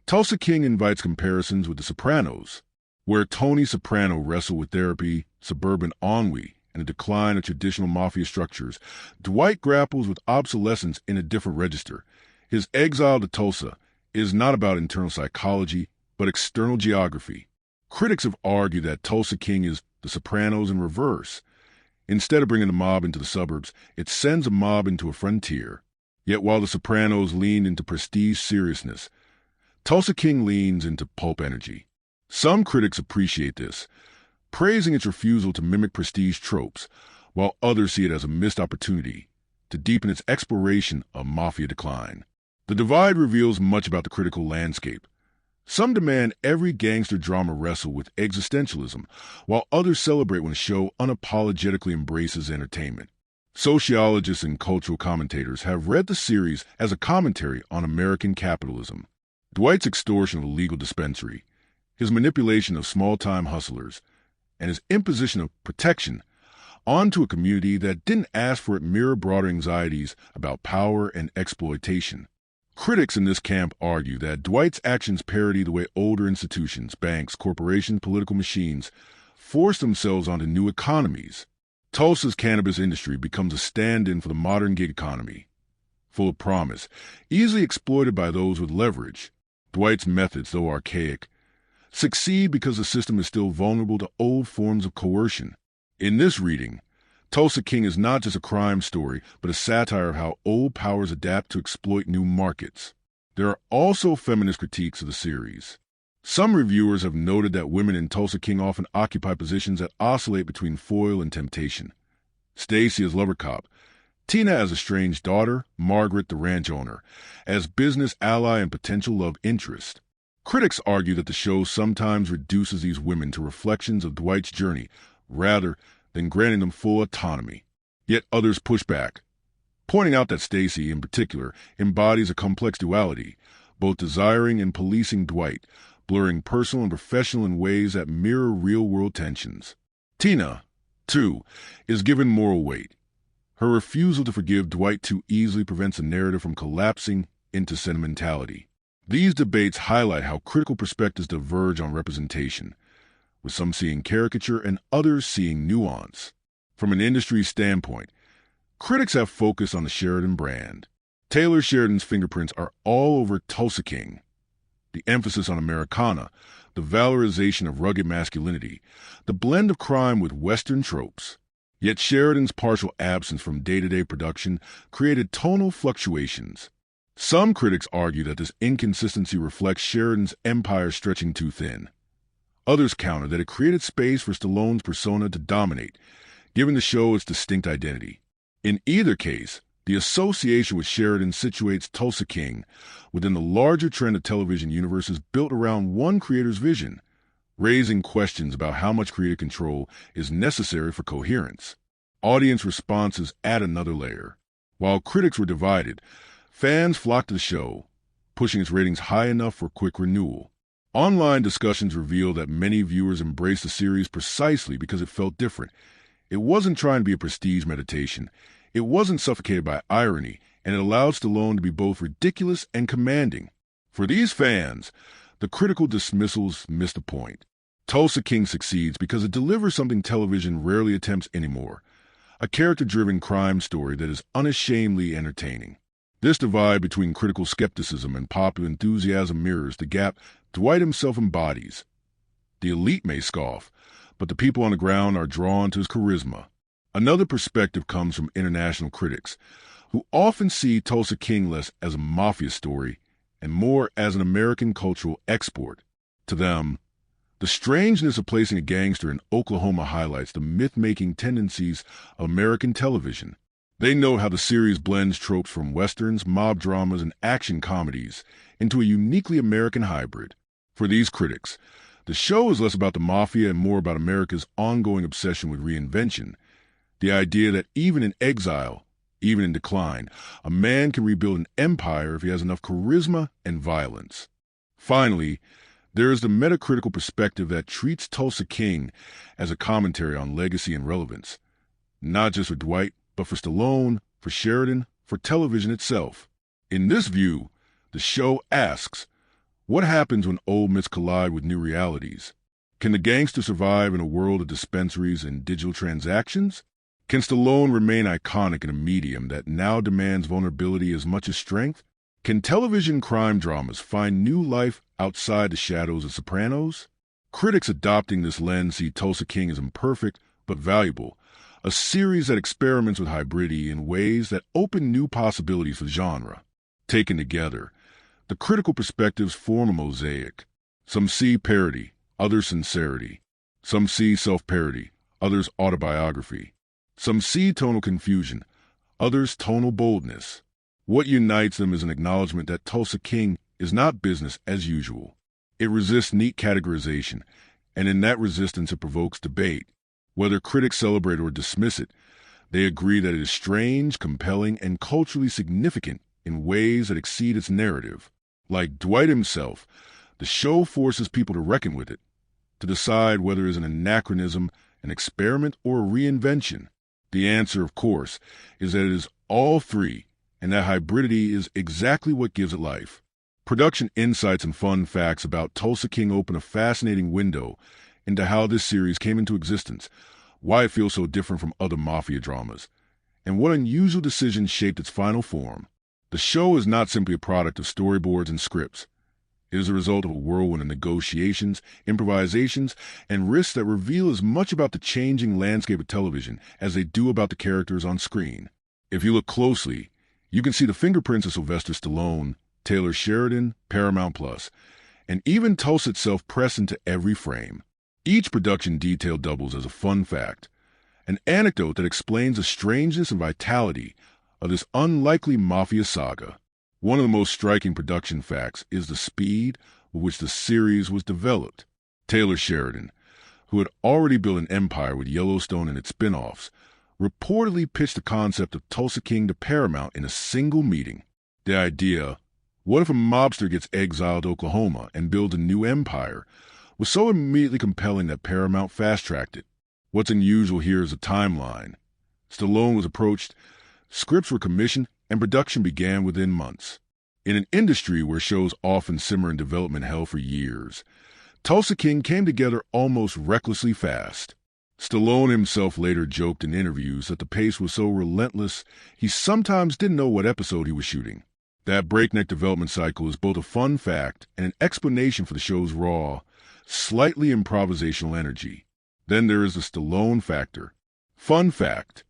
Tulsa King invites comparisons with The Sopranos, where Tony Soprano wrestled with therapy, suburban ennui, and the decline of traditional mafia structures, Dwight grapples with obsolescence in a different register. His exile to Tulsa is not about internal psychology, but external geography. Critics have argued that Tulsa King is The Sopranos in reverse. Instead of bringing the mob into the suburbs, it sends a mob into a frontier. Yet while The Sopranos leaned into prestige seriousness, Tulsa King leans into pulp energy. Some critics appreciate this, praising its refusal to mimic prestige tropes, while others see it as a missed opportunity to deepen its exploration of mafia decline. The divide reveals much about the critical landscape. Some demand every gangster drama wrestle with existentialism, while others celebrate when a show unapologetically embraces entertainment. Sociologists and cultural commentators have read the series as a commentary on American capitalism. Dwight's extortion of a legal dispensary, his manipulation of small-time hustlers, and his imposition of protection onto a community that didn't ask for it mirror broader anxieties about power and exploitation. Critics in this camp argue that Dwight's actions parody the way older institutions, banks, corporations, political machines force themselves onto new economies. Tulsa's cannabis industry becomes a stand-in for the modern gig economy, full of promise, easily exploited by those with leverage. Dwight's methods, though archaic, succeed because the system is still vulnerable to old forms of coercion. In this reading, Tulsa King is not just a crime story, but a satire of how old powers adapt to exploit new markets. There are also feminist critiques of the series. Some reviewers have noted that women in Tulsa King often occupy positions that oscillate between foil and temptation. Stacy as lover cop, Tina as estranged daughter, Margaret the ranch owner, as business ally and potential love interest. Critics argue that the show sometimes reduces these women to reflections of Dwight's journey, rather than granting them full autonomy. Yet others push back, pointing out that Stacy, in particular, embodies a complex duality, both desiring and policing Dwight, blurring personal and professional in ways that mirror real-world tensions. Tina, too, is given moral weight. Her refusal to forgive Dwight too easily prevents the narrative from collapsing into sentimentality. These debates highlight how critical perspectives diverge on representation, with some seeing caricature and others seeing nuance. From an industry standpoint, critics have focused on the Sheridan brand. Taylor Sheridan's fingerprints are all over Tulsa King. The emphasis on Americana, the valorization of rugged masculinity, the blend of crime with Western tropes. Yet Sheridan's partial absence from day-to-day production created tonal fluctuations. Some critics argue that this inconsistency reflects Sheridan's empire stretching too thin. Others counter that it created space for Stallone's persona to dominate, giving the show its distinct identity. In either case, the association with Sheridan situates Tulsa King within the larger trend of television universes built around one creator's vision, raising questions about how much creative control is necessary for coherence. Audience responses add another layer. While critics were divided, fans flocked to the show, pushing its ratings high enough for quick renewal. Online discussions reveal that many viewers embraced the series precisely because it felt different. It wasn't trying to be a prestige meditation. It wasn't suffocated by irony, and it allowed Stallone to be both ridiculous and commanding. For these fans, the critical dismissals miss the point. Tulsa King succeeds because it delivers something television rarely attempts anymore, a character-driven crime story that is unashamedly entertaining. This divide between critical skepticism and popular enthusiasm mirrors the gap Dwight himself embodies. The elite may scoff, but the people on the ground are drawn to his charisma. Another perspective comes from international critics, who often see Tulsa King less as a mafia story and more as an American cultural export. To them, the strangeness of placing a gangster in Oklahoma highlights the myth-making tendencies of American television. They know how the series blends tropes from westerns, mob dramas, and action comedies into a uniquely American hybrid. For these critics, the show is less about the mafia and more about America's ongoing obsession with reinvention, the idea that even in exile, even in decline, a man can rebuild an empire if he has enough charisma and violence. Finally, there is the metacritical perspective that treats Tulsa King as a commentary on legacy and relevance, not just for Dwight, but for Stallone, for Sheridan, for television itself. In this view, the show asks, what happens when old myths collide with new realities? Can the gangster survive in a world of dispensaries and digital transactions? Can Stallone remain iconic in a medium that now demands vulnerability as much as strength? Can television crime dramas find new life outside the shadows of Sopranos? Critics adopting this lens see Tulsa King as imperfect but valuable, a series that experiments with hybridity in ways that open new possibilities for the genre. Taken together, the critical perspectives form a mosaic. Some see parody, others sincerity. Some see self-parody, others autobiography. Some see tonal confusion, others tonal boldness. What unites them is an acknowledgement that Tulsa King is not business as usual. It resists neat categorization, and in that resistance it provokes debate. Whether critics celebrate or dismiss it, they agree that it is strange, compelling, and culturally significant in ways that exceed its narrative. Like Dwight himself, the show forces people to reckon with it, to decide whether it is an anachronism, an experiment, or a reinvention. The answer, of course, is that it is all three, and that hybridity is exactly what gives it life. Production insights and fun facts about Tulsa King open a fascinating window into how this series came into existence, why it feels so different from other mafia dramas, and what unusual decisions shaped its final form. The show is not simply a product of storyboards and scripts. It is a result of a whirlwind of negotiations, improvisations, and risks that reveal as much about the changing landscape of television as they do about the characters on screen. If you look closely, you can see the fingerprints of Sylvester Stallone, Taylor Sheridan, Paramount Plus, and even Tulsa itself pressed into every frame. Each production detail doubles as a fun fact, an anecdote that explains the strangeness and vitality of this unlikely mafia saga. One of the most striking production facts is the speed with which the series was developed. Taylor Sheridan, who had already built an empire with Yellowstone and its spin-offs, reportedly pitched the concept of Tulsa King to Paramount in a single meeting. The idea, what if a mobster gets exiled to Oklahoma and builds a new empire, was so immediately compelling that Paramount fast-tracked it. What's unusual here is the timeline. Stallone was approached, scripts were commissioned, and production began within months. In an industry where shows often simmer in development hell for years, Tulsa King came together almost recklessly fast. Stallone himself later joked in interviews that the pace was so relentless he sometimes didn't know what episode he was shooting. That breakneck development cycle is both a fun fact and an explanation for the show's raw, slightly improvisational energy. Then there is the Stallone factor. Fun fact: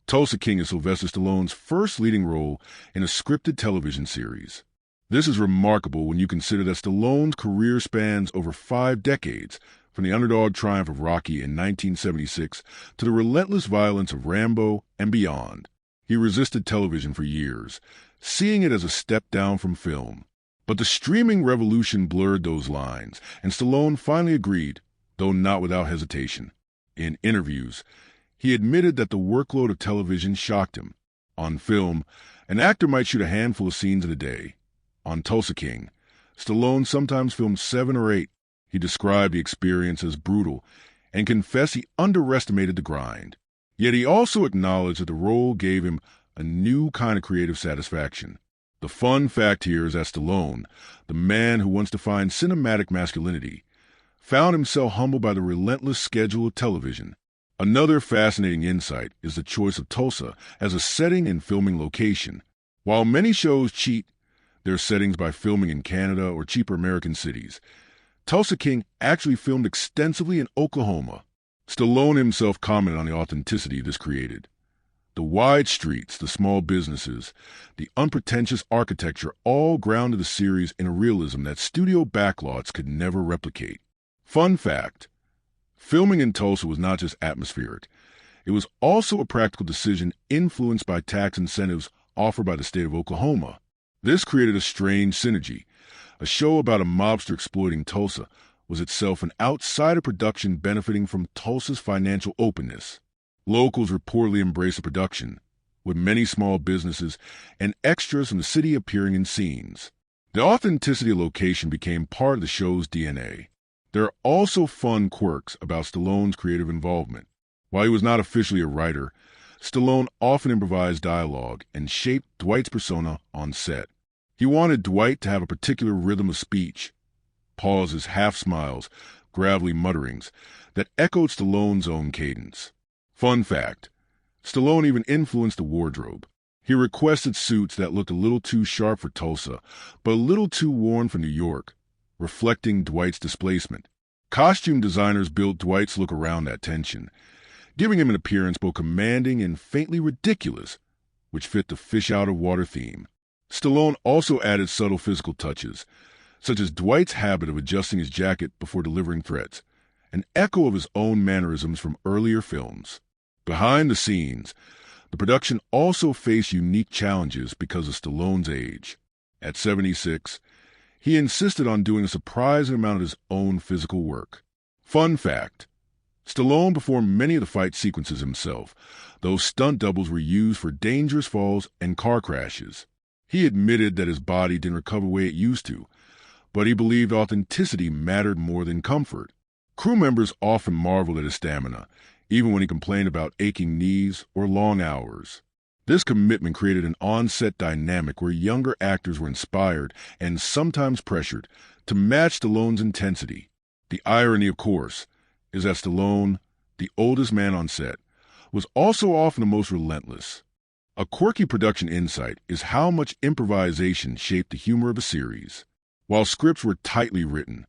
Tulsa King is Sylvester Stallone's first leading role in a scripted television series. This is remarkable when you consider that Stallone's career spans over 5 decades, from the underdog triumph of Rocky in 1976 to the relentless violence of Rambo and beyond. He resisted television for years, seeing it as a step down from film. But the streaming revolution blurred those lines, and Stallone finally agreed, though not without hesitation. In interviews, he admitted that the workload of television shocked him. On film, an actor might shoot a handful of scenes in a day. On Tulsa King, Stallone sometimes filmed 7 or 8. He described the experience as brutal and confessed he underestimated the grind. Yet he also acknowledged that the role gave him a new kind of creative satisfaction. The fun fact here is that Stallone, the man who once defined cinematic masculinity, found himself humbled by the relentless schedule of television. Another fascinating insight is the choice of Tulsa as a setting and filming location. While many shows cheat their settings by filming in Canada or cheaper American cities, Tulsa King actually filmed extensively in Oklahoma. Stallone himself commented on the authenticity this created. The wide streets, the small businesses, the unpretentious architecture all grounded the series in a realism that studio backlots could never replicate. Fun fact: filming in Tulsa was not just atmospheric. It was also a practical decision influenced by tax incentives offered by the state of Oklahoma. This created a strange synergy. A show about a mobster exploiting Tulsa was itself an outsider production benefiting from Tulsa's financial openness. Locals reportedly embraced the production, with many small businesses and extras from the city appearing in scenes. The authenticity of location became part of the show's DNA. There are also fun quirks about Stallone's creative involvement. While he was not officially a writer, Stallone often improvised dialogue and shaped Dwight's persona on set. He wanted Dwight to have a particular rhythm of speech, pauses, half smiles, gravelly mutterings that echoed Stallone's own cadence. Fun fact, Stallone even influenced the wardrobe. He requested suits that looked a little too sharp for Tulsa, but a little too worn for New York, reflecting Dwight's displacement. Costume designers built Dwight's look around that tension, giving him an appearance both commanding and faintly ridiculous, which fit the fish-out-of-water theme. Stallone also added subtle physical touches, such as Dwight's habit of adjusting his jacket before delivering threats, an echo of his own mannerisms from earlier films. Behind the scenes, the production also faced unique challenges because of Stallone's age. At 76, he insisted on doing a surprising amount of his own physical work. Fun fact, Stallone performed many of the fight sequences himself, though stunt doubles were used for dangerous falls and car crashes. He admitted that his body didn't recover the way it used to, but he believed authenticity mattered more than comfort. Crew members often marveled at his stamina, even when he complained about aching knees or long hours. This commitment created an on-set dynamic where younger actors were inspired and sometimes pressured to match Stallone's intensity. The irony, of course, is that Stallone, the oldest man on set, was also often the most relentless. A quirky production insight is how much improvisation shaped the humor of a series. While scripts were tightly written,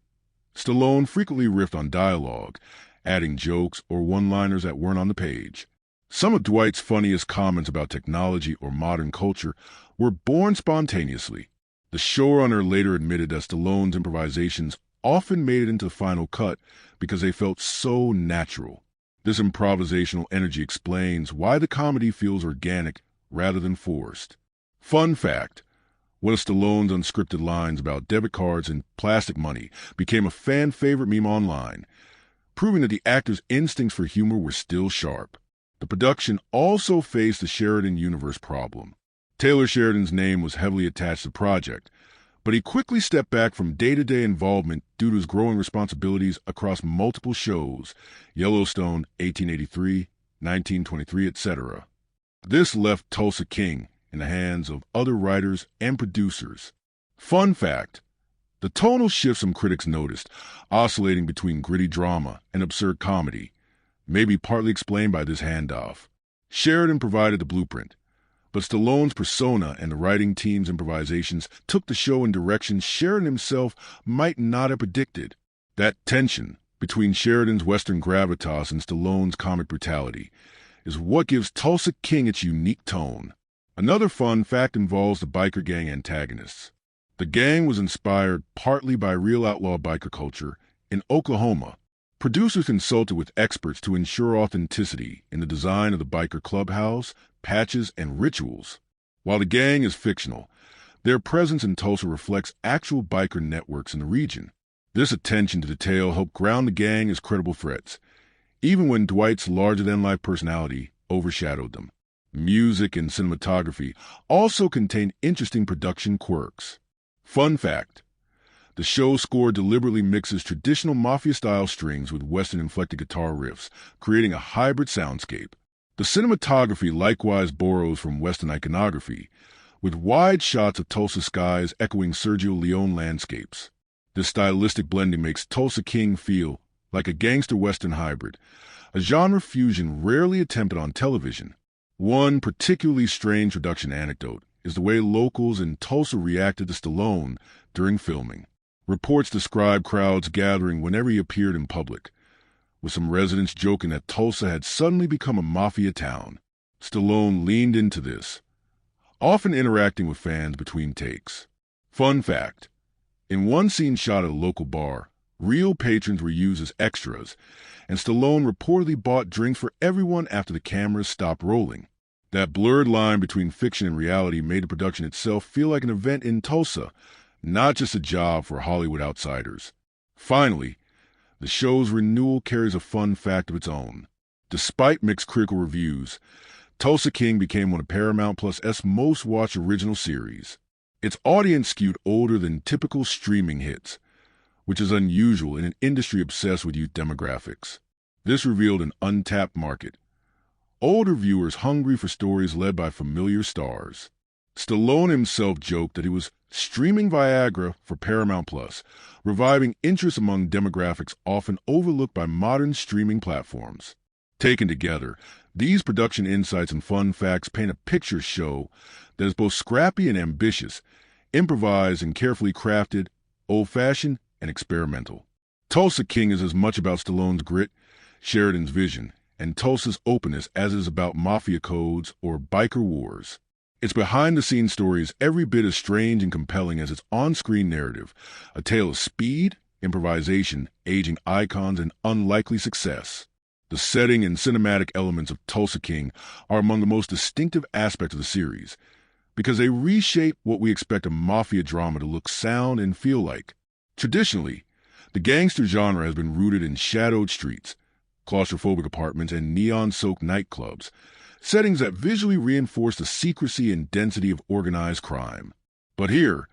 Stallone frequently riffed on dialogue, adding jokes or one-liners that weren't on the page. Some of Dwight's funniest comments about technology or modern culture were born spontaneously. The showrunner later admitted that Stallone's improvisations often made it into the final cut because they felt so natural. This improvisational energy explains why the comedy feels organic rather than forced. Fun fact, one of Stallone's unscripted lines about debit cards and plastic money became a fan-favorite meme online, proving that the actor's instincts for humor were still sharp. The production also faced the Sheridan universe problem. Taylor Sheridan's name was heavily attached to the project, but he quickly stepped back from day-to-day involvement due to his growing responsibilities across multiple shows, Yellowstone, 1883, 1923, etc. This left Tulsa King in the hands of other writers and producers. Fun fact, the tonal shift some critics noticed, oscillating between gritty drama and absurd comedy, may be partly explained by this handoff. Sheridan provided the blueprint, but Stallone's persona and the writing team's improvisations took the show in directions Sheridan himself might not have predicted. That tension between Sheridan's Western gravitas and Stallone's comic brutality is what gives Tulsa King its unique tone. Another fun fact involves the biker gang antagonists. The gang was inspired partly by real outlaw biker culture in Oklahoma. Producers consulted with experts to ensure authenticity in the design of the biker clubhouse, patches, and rituals. While the gang is fictional, their presence in Tulsa reflects actual biker networks in the region. This attention to detail helped ground the gang as credible threats, even when Dwight's larger-than-life personality overshadowed them. Music and cinematography also contain interesting production quirks. Fun fact, the show's score deliberately mixes traditional mafia-style strings with Western-inflected guitar riffs, creating a hybrid soundscape. The cinematography likewise borrows from Western iconography, with wide shots of Tulsa skies echoing Sergio Leone landscapes. This stylistic blending makes Tulsa King feel like a gangster Western hybrid, a genre fusion rarely attempted on television. One particularly strange production anecdote is the way locals in Tulsa reacted to Stallone during filming. Reports describe crowds gathering whenever he appeared in public, with some residents joking that Tulsa had suddenly become a mafia town. Stallone leaned into this, often interacting with fans between takes. Fun fact, in one scene shot at a local bar, real patrons were used as extras, and Stallone reportedly bought drinks for everyone after the cameras stopped rolling. That blurred line between fiction and reality made the production itself feel like an event in Tulsa, not just a job for Hollywood outsiders. Finally, the show's renewal carries a fun fact of its own. Despite mixed critical reviews, Tulsa King became one of Paramount Plus' most watched original series. Its audience skewed older than typical streaming hits, which is unusual in an industry obsessed with youth demographics. This revealed an untapped market. Older viewers hungry for stories led by familiar stars. Stallone himself joked that he was streaming Viagra for Paramount Plus, reviving interest among demographics often overlooked by modern streaming platforms. Taken together, these production insights and fun facts paint a picture show that is both scrappy and ambitious, improvised and carefully crafted, old-fashioned and experimental. Tulsa King is as much about Stallone's grit, Sheridan's vision, and Tulsa's openness as it is about mafia codes or biker wars. Its behind-the-scenes story is every bit as strange and compelling as its on-screen narrative, a tale of speed, improvisation, aging icons, and unlikely success. The setting and cinematic elements of Tulsa King are among the most distinctive aspects of the series, because they reshape what we expect a mafia drama to look, sound, and feel like. Traditionally, the gangster genre has been rooted in shadowed streets, claustrophobic apartments, and neon-soaked nightclubs, settings that visually reinforce the secrecy and density of organized crime. But here,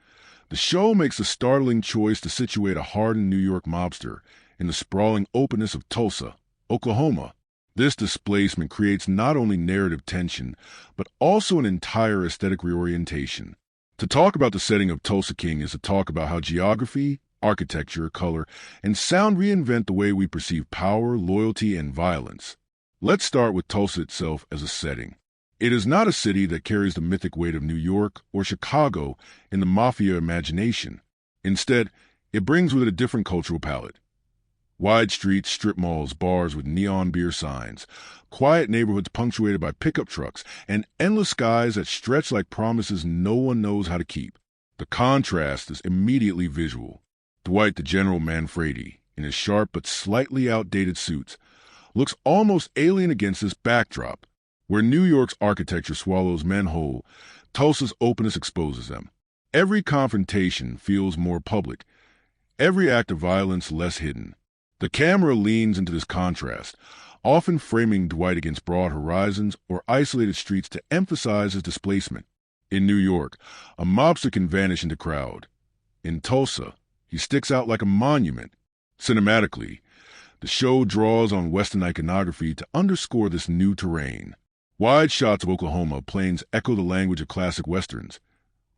the show makes the startling choice to situate a hardened New York mobster in the sprawling openness of Tulsa, Oklahoma. This displacement creates not only narrative tension, but also an entire aesthetic reorientation. To talk about the setting of Tulsa King is to talk about how geography, architecture, color, and sound reinvent the way we perceive power, loyalty, and violence. Let's start with Tulsa itself as a setting. It is not a city that carries the mythic weight of New York or Chicago in the mafia imagination. Instead, it brings with it a different cultural palette. Wide streets, strip malls, bars with neon beer signs, quiet neighborhoods punctuated by pickup trucks, and endless skies that stretch like promises no one knows how to keep. The contrast is immediately visual. Dwight, the General Manfredi, in his sharp but slightly outdated suits, looks almost alien against this backdrop. Where New York's architecture swallows men whole, Tulsa's openness exposes them. Every confrontation feels more public, every act of violence less hidden. The camera leans into this contrast, often framing Dwight against broad horizons or isolated streets to emphasize his displacement. In New York, a mobster can vanish into crowd. In Tulsa, he sticks out like a monument. Cinematically, the show draws on Western iconography to underscore this new terrain. Wide shots of Oklahoma plains echo the language of classic Westerns,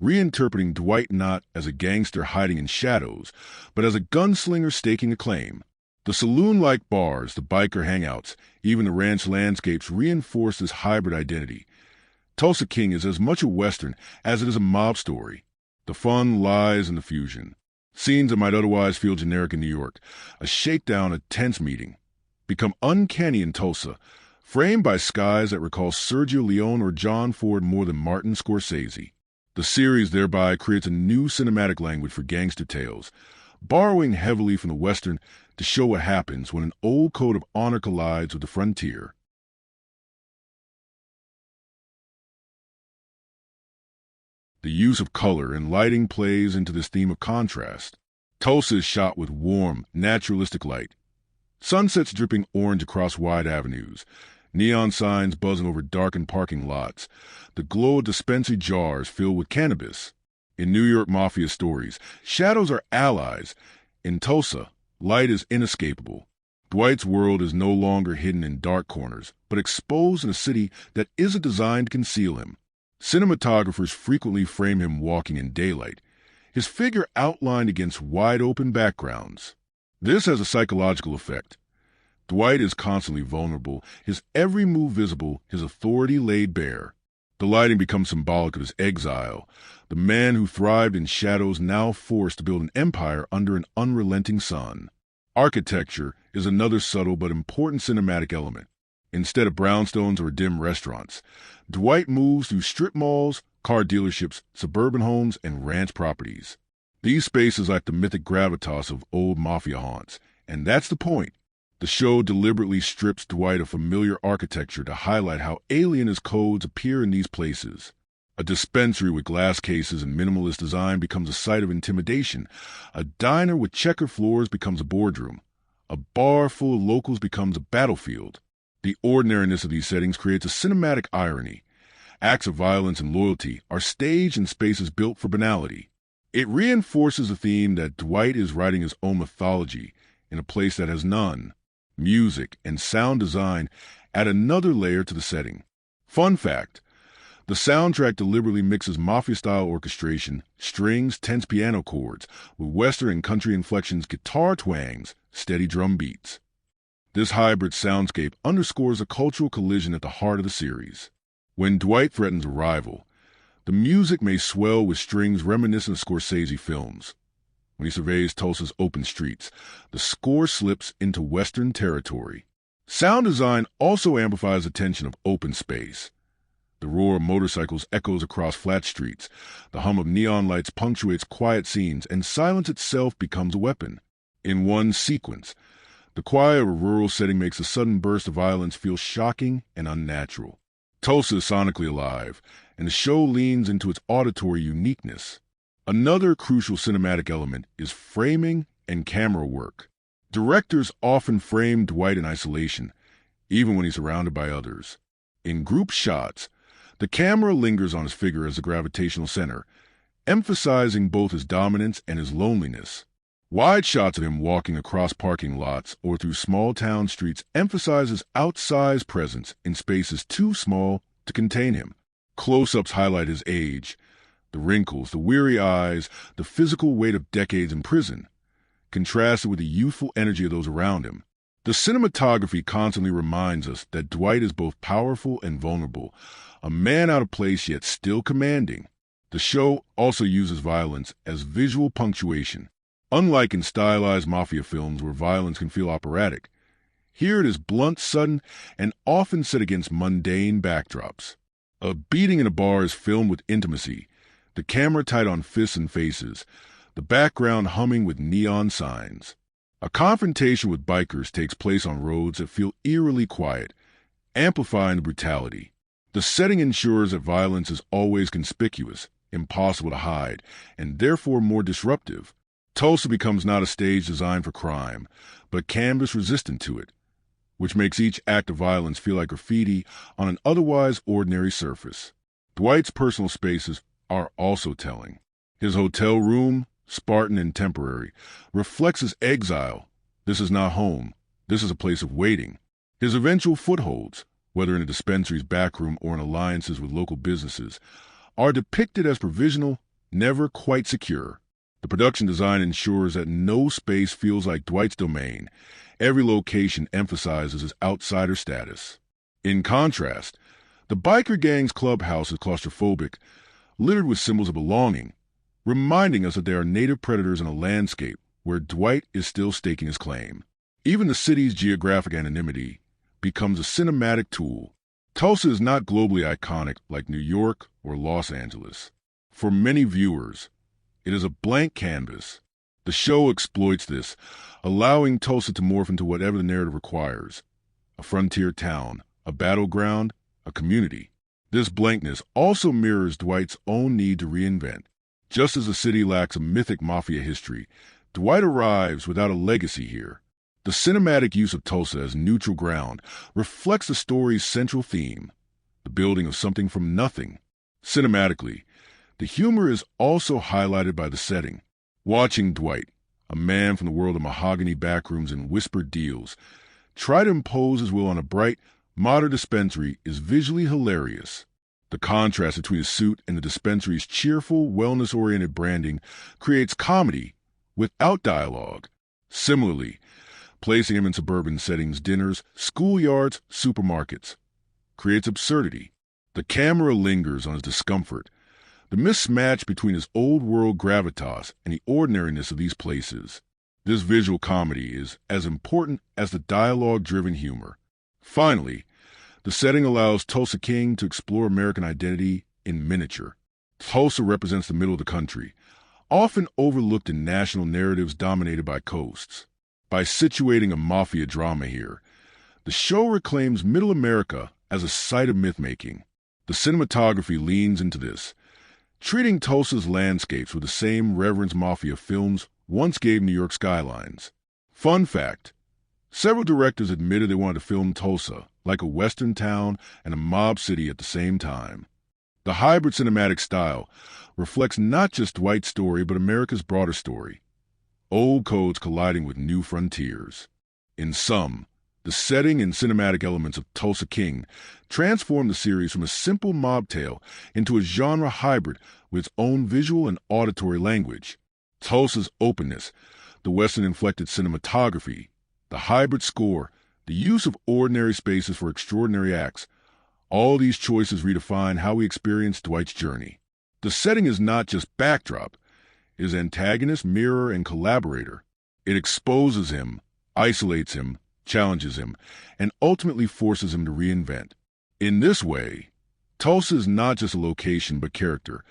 reinterpreting Dwight not as a gangster hiding in shadows, but as a gunslinger staking a claim. The saloon-like bars, the biker hangouts, even the ranch landscapes reinforce this hybrid identity. Tulsa King is as much a Western as it is a mob story. The fun lies in the fusion. Scenes that might otherwise feel generic in New York, a shakedown, a tense meeting, become uncanny in Tulsa, framed by skies that recall Sergio Leone or John Ford more than Martin Scorsese. The series thereby creates a new cinematic language for gangster tales, borrowing heavily from the Western to show what happens when an old code of honor collides with the frontier. The use of color and lighting plays into this theme of contrast. Tulsa is shot with warm, naturalistic light. Sunsets dripping orange across wide avenues, neon signs buzzing over darkened parking lots, the glow of dispensary jars filled with cannabis. In New York Mafia stories, shadows are allies. In Tulsa, light is inescapable. Dwight's world is no longer hidden in dark corners, but exposed in a city that isn't designed to conceal him. Cinematographers frequently frame him walking in daylight, his figure outlined against wide-open backgrounds. This has a psychological effect. Dwight is constantly vulnerable, his every move visible, his authority laid bare. The lighting becomes symbolic of his exile, the man who thrived in shadows now forced to build an empire under an unrelenting sun. Architecture is another subtle but important cinematic element. Instead of brownstones or dim restaurants, Dwight moves through strip malls, car dealerships, suburban homes, and ranch properties. These spaces lack the mythic gravitas of old mafia haunts, and that's the point. The show deliberately strips Dwight of familiar architecture to highlight how alien his codes appear in these places. A dispensary with glass cases and minimalist design becomes a site of intimidation. A diner with checker floors becomes a boardroom. A bar full of locals becomes a battlefield. The ordinariness of these settings creates a cinematic irony. Acts of violence and loyalty are staged in spaces built for banality. It reinforces the theme that Dwight is writing his own mythology in a place that has none. Music and sound design add another layer to the setting. Fun fact, The soundtrack deliberately mixes mafia-style orchestration, strings, tense piano chords, with western and country inflections, guitar twangs, steady drum beats. This hybrid soundscape underscores the cultural collision at the heart of the series. When Dwight threatens a rival, the music may swell with strings reminiscent of Scorsese films. When he surveys Tulsa's open streets, the score slips into western territory. Sound design also amplifies the tension of open space. The roar of motorcycles echoes across flat streets, the hum of neon lights punctuates quiet scenes, and silence itself becomes a weapon. In one sequence, the quiet of a rural setting makes a sudden burst of violence feel shocking and unnatural. Tulsa is sonically alive, and the show leans into its auditory uniqueness. Another crucial cinematic element is framing and camera work. Directors often frame Dwight in isolation, even when he's surrounded by others. In group shots, the camera lingers on his figure as the gravitational center, emphasizing both his dominance and his loneliness. Wide shots of him walking across parking lots or through small town streets emphasize his outsized presence in spaces too small to contain him. Close-ups highlight his age, the wrinkles, the weary eyes, the physical weight of decades in prison, contrasted with the youthful energy of those around him. The cinematography constantly reminds us that Dwight is both powerful and vulnerable, a man out of place yet still commanding. The show also uses violence as visual punctuation. Unlike in stylized mafia films where violence can feel operatic, here it is blunt, sudden, and often set against mundane backdrops. A beating in a bar is filmed with intimacy, the camera tight on fists and faces, the background humming with neon signs. A confrontation with bikers takes place on roads that feel eerily quiet, amplifying the brutality. The setting ensures that violence is always conspicuous, impossible to hide, and therefore more disruptive. Tulsa becomes not a stage designed for crime, but a canvas resistant to it, which makes each act of violence feel like graffiti on an otherwise ordinary surface. Dwight's personal spaces are also telling. His hotel room, Spartan and temporary, reflects his exile. This is not home. This is a place of waiting. His eventual footholds, whether in a dispensary's backroom or in alliances with local businesses, are depicted as provisional, never quite secure. The production design ensures that no space feels like Dwight's domain. Every location emphasizes his outsider status. In contrast, the biker gang's clubhouse is claustrophobic, littered with symbols of belonging, reminding us that there are native predators in a landscape where Dwight is still staking his claim. Even the city's geographic anonymity becomes a cinematic tool. Tulsa is not globally iconic like New York or Los Angeles. For many viewers, it is a blank canvas. The show exploits this, allowing Tulsa to morph into whatever the narrative requires. A frontier town, a battleground, a community. This blankness also mirrors Dwight's own need to reinvent. Just as the city lacks a mythic mafia history, Dwight arrives without a legacy here. The cinematic use of Tulsa as neutral ground reflects the story's central theme, the building of something from nothing. Cinematically, the humor is also highlighted by the setting. Watching Dwight, a man from the world of mahogany backrooms and whispered deals, try to impose his will on a bright, modern dispensary is visually hilarious. The contrast between his suit and the dispensary's cheerful, wellness-oriented branding creates comedy without dialogue. Similarly, placing him in suburban settings, dinners, schoolyards, supermarkets, creates absurdity. The camera lingers on his discomfort, the mismatch between his old-world gravitas and the ordinariness of these places. This visual comedy is as important as the dialogue-driven humor. Finally, the setting allows Tulsa King to explore American identity in miniature. Tulsa represents the middle of the country, often overlooked in national narratives dominated by coasts. By situating a mafia drama here, the show reclaims Middle America as a site of myth-making. The cinematography leans into this, treating Tulsa's landscapes with the same reverence mafia films once gave New York skylines. Fun fact, several directors admitted they wanted to film Tulsa like a western town and a mob city at the same time. The hybrid cinematic style reflects not just Dwight's story but America's broader story, old codes colliding with new frontiers. In sum, the The setting and cinematic elements of Tulsa King transformed the series from a simple mob tale into a genre hybrid with its own visual and auditory language. Tulsa's openness, the Western-inflected cinematography, the hybrid score, the use of ordinary spaces for extraordinary acts, all these choices redefine how we experience Dwight's journey. The setting is not just backdrop, it is antagonist, mirror, and collaborator. It exposes him, isolates him, challenges him, and ultimately forces him to reinvent. In this way, Tulsa is not just a location but character,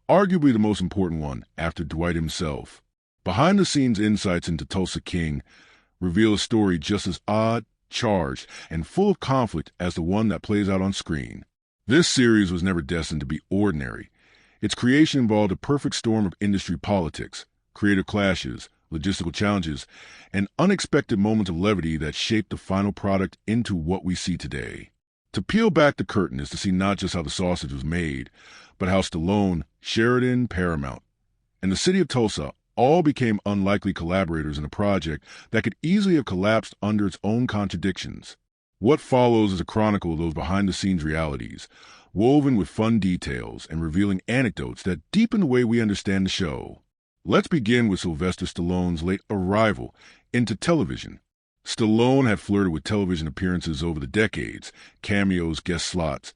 arguably the most important one after Dwight himself. Behind-the-scenes insights into Tulsa King reveal a story just as odd, charged, and full of conflict as the one that plays out on screen. This series was never destined to be ordinary. Its creation involved a perfect storm of industry politics, creative clashes, logistical challenges, and unexpected moments of levity that shaped the final product into what we see today. To peel back the curtain is to see not just how the sausage was made, but how Stallone, Sheridan, Paramount, and the city of Tulsa all became unlikely collaborators in a project that could easily have collapsed under its own contradictions. What follows is a chronicle of those behind-the-scenes realities, woven with fun details and revealing anecdotes that deepen the way we understand the show. Let's begin with Sylvester Stallone's late arrival into television. Stallone had flirted with television appearances over the decades, cameos, guest slots,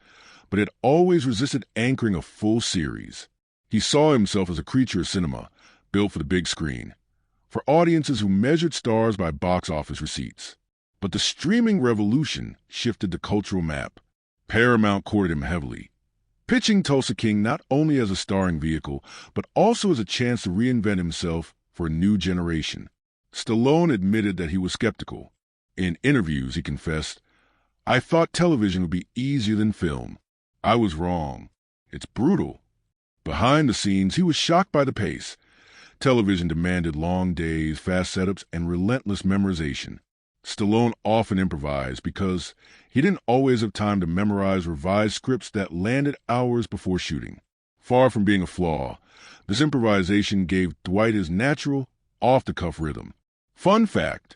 but had always resisted anchoring a full series. He saw himself as a creature of cinema, built for the big screen, for audiences who measured stars by box office receipts. But the streaming revolution shifted the cultural map. Paramount courted him heavily, pitching Tulsa King not only as a starring vehicle, but also as a chance to reinvent himself for a new generation. Stallone admitted that he was skeptical. In interviews, he confessed, "I thought television would be easier than film. I was wrong. It's brutal." Behind the scenes, he was shocked by the pace. Television demanded long days, fast setups, and relentless memorization. Stallone often improvised because he didn't always have time to memorize revised scripts that landed hours before shooting. Far from being a flaw, this improvisation gave Dwight his natural, off-the-cuff rhythm. Fun fact,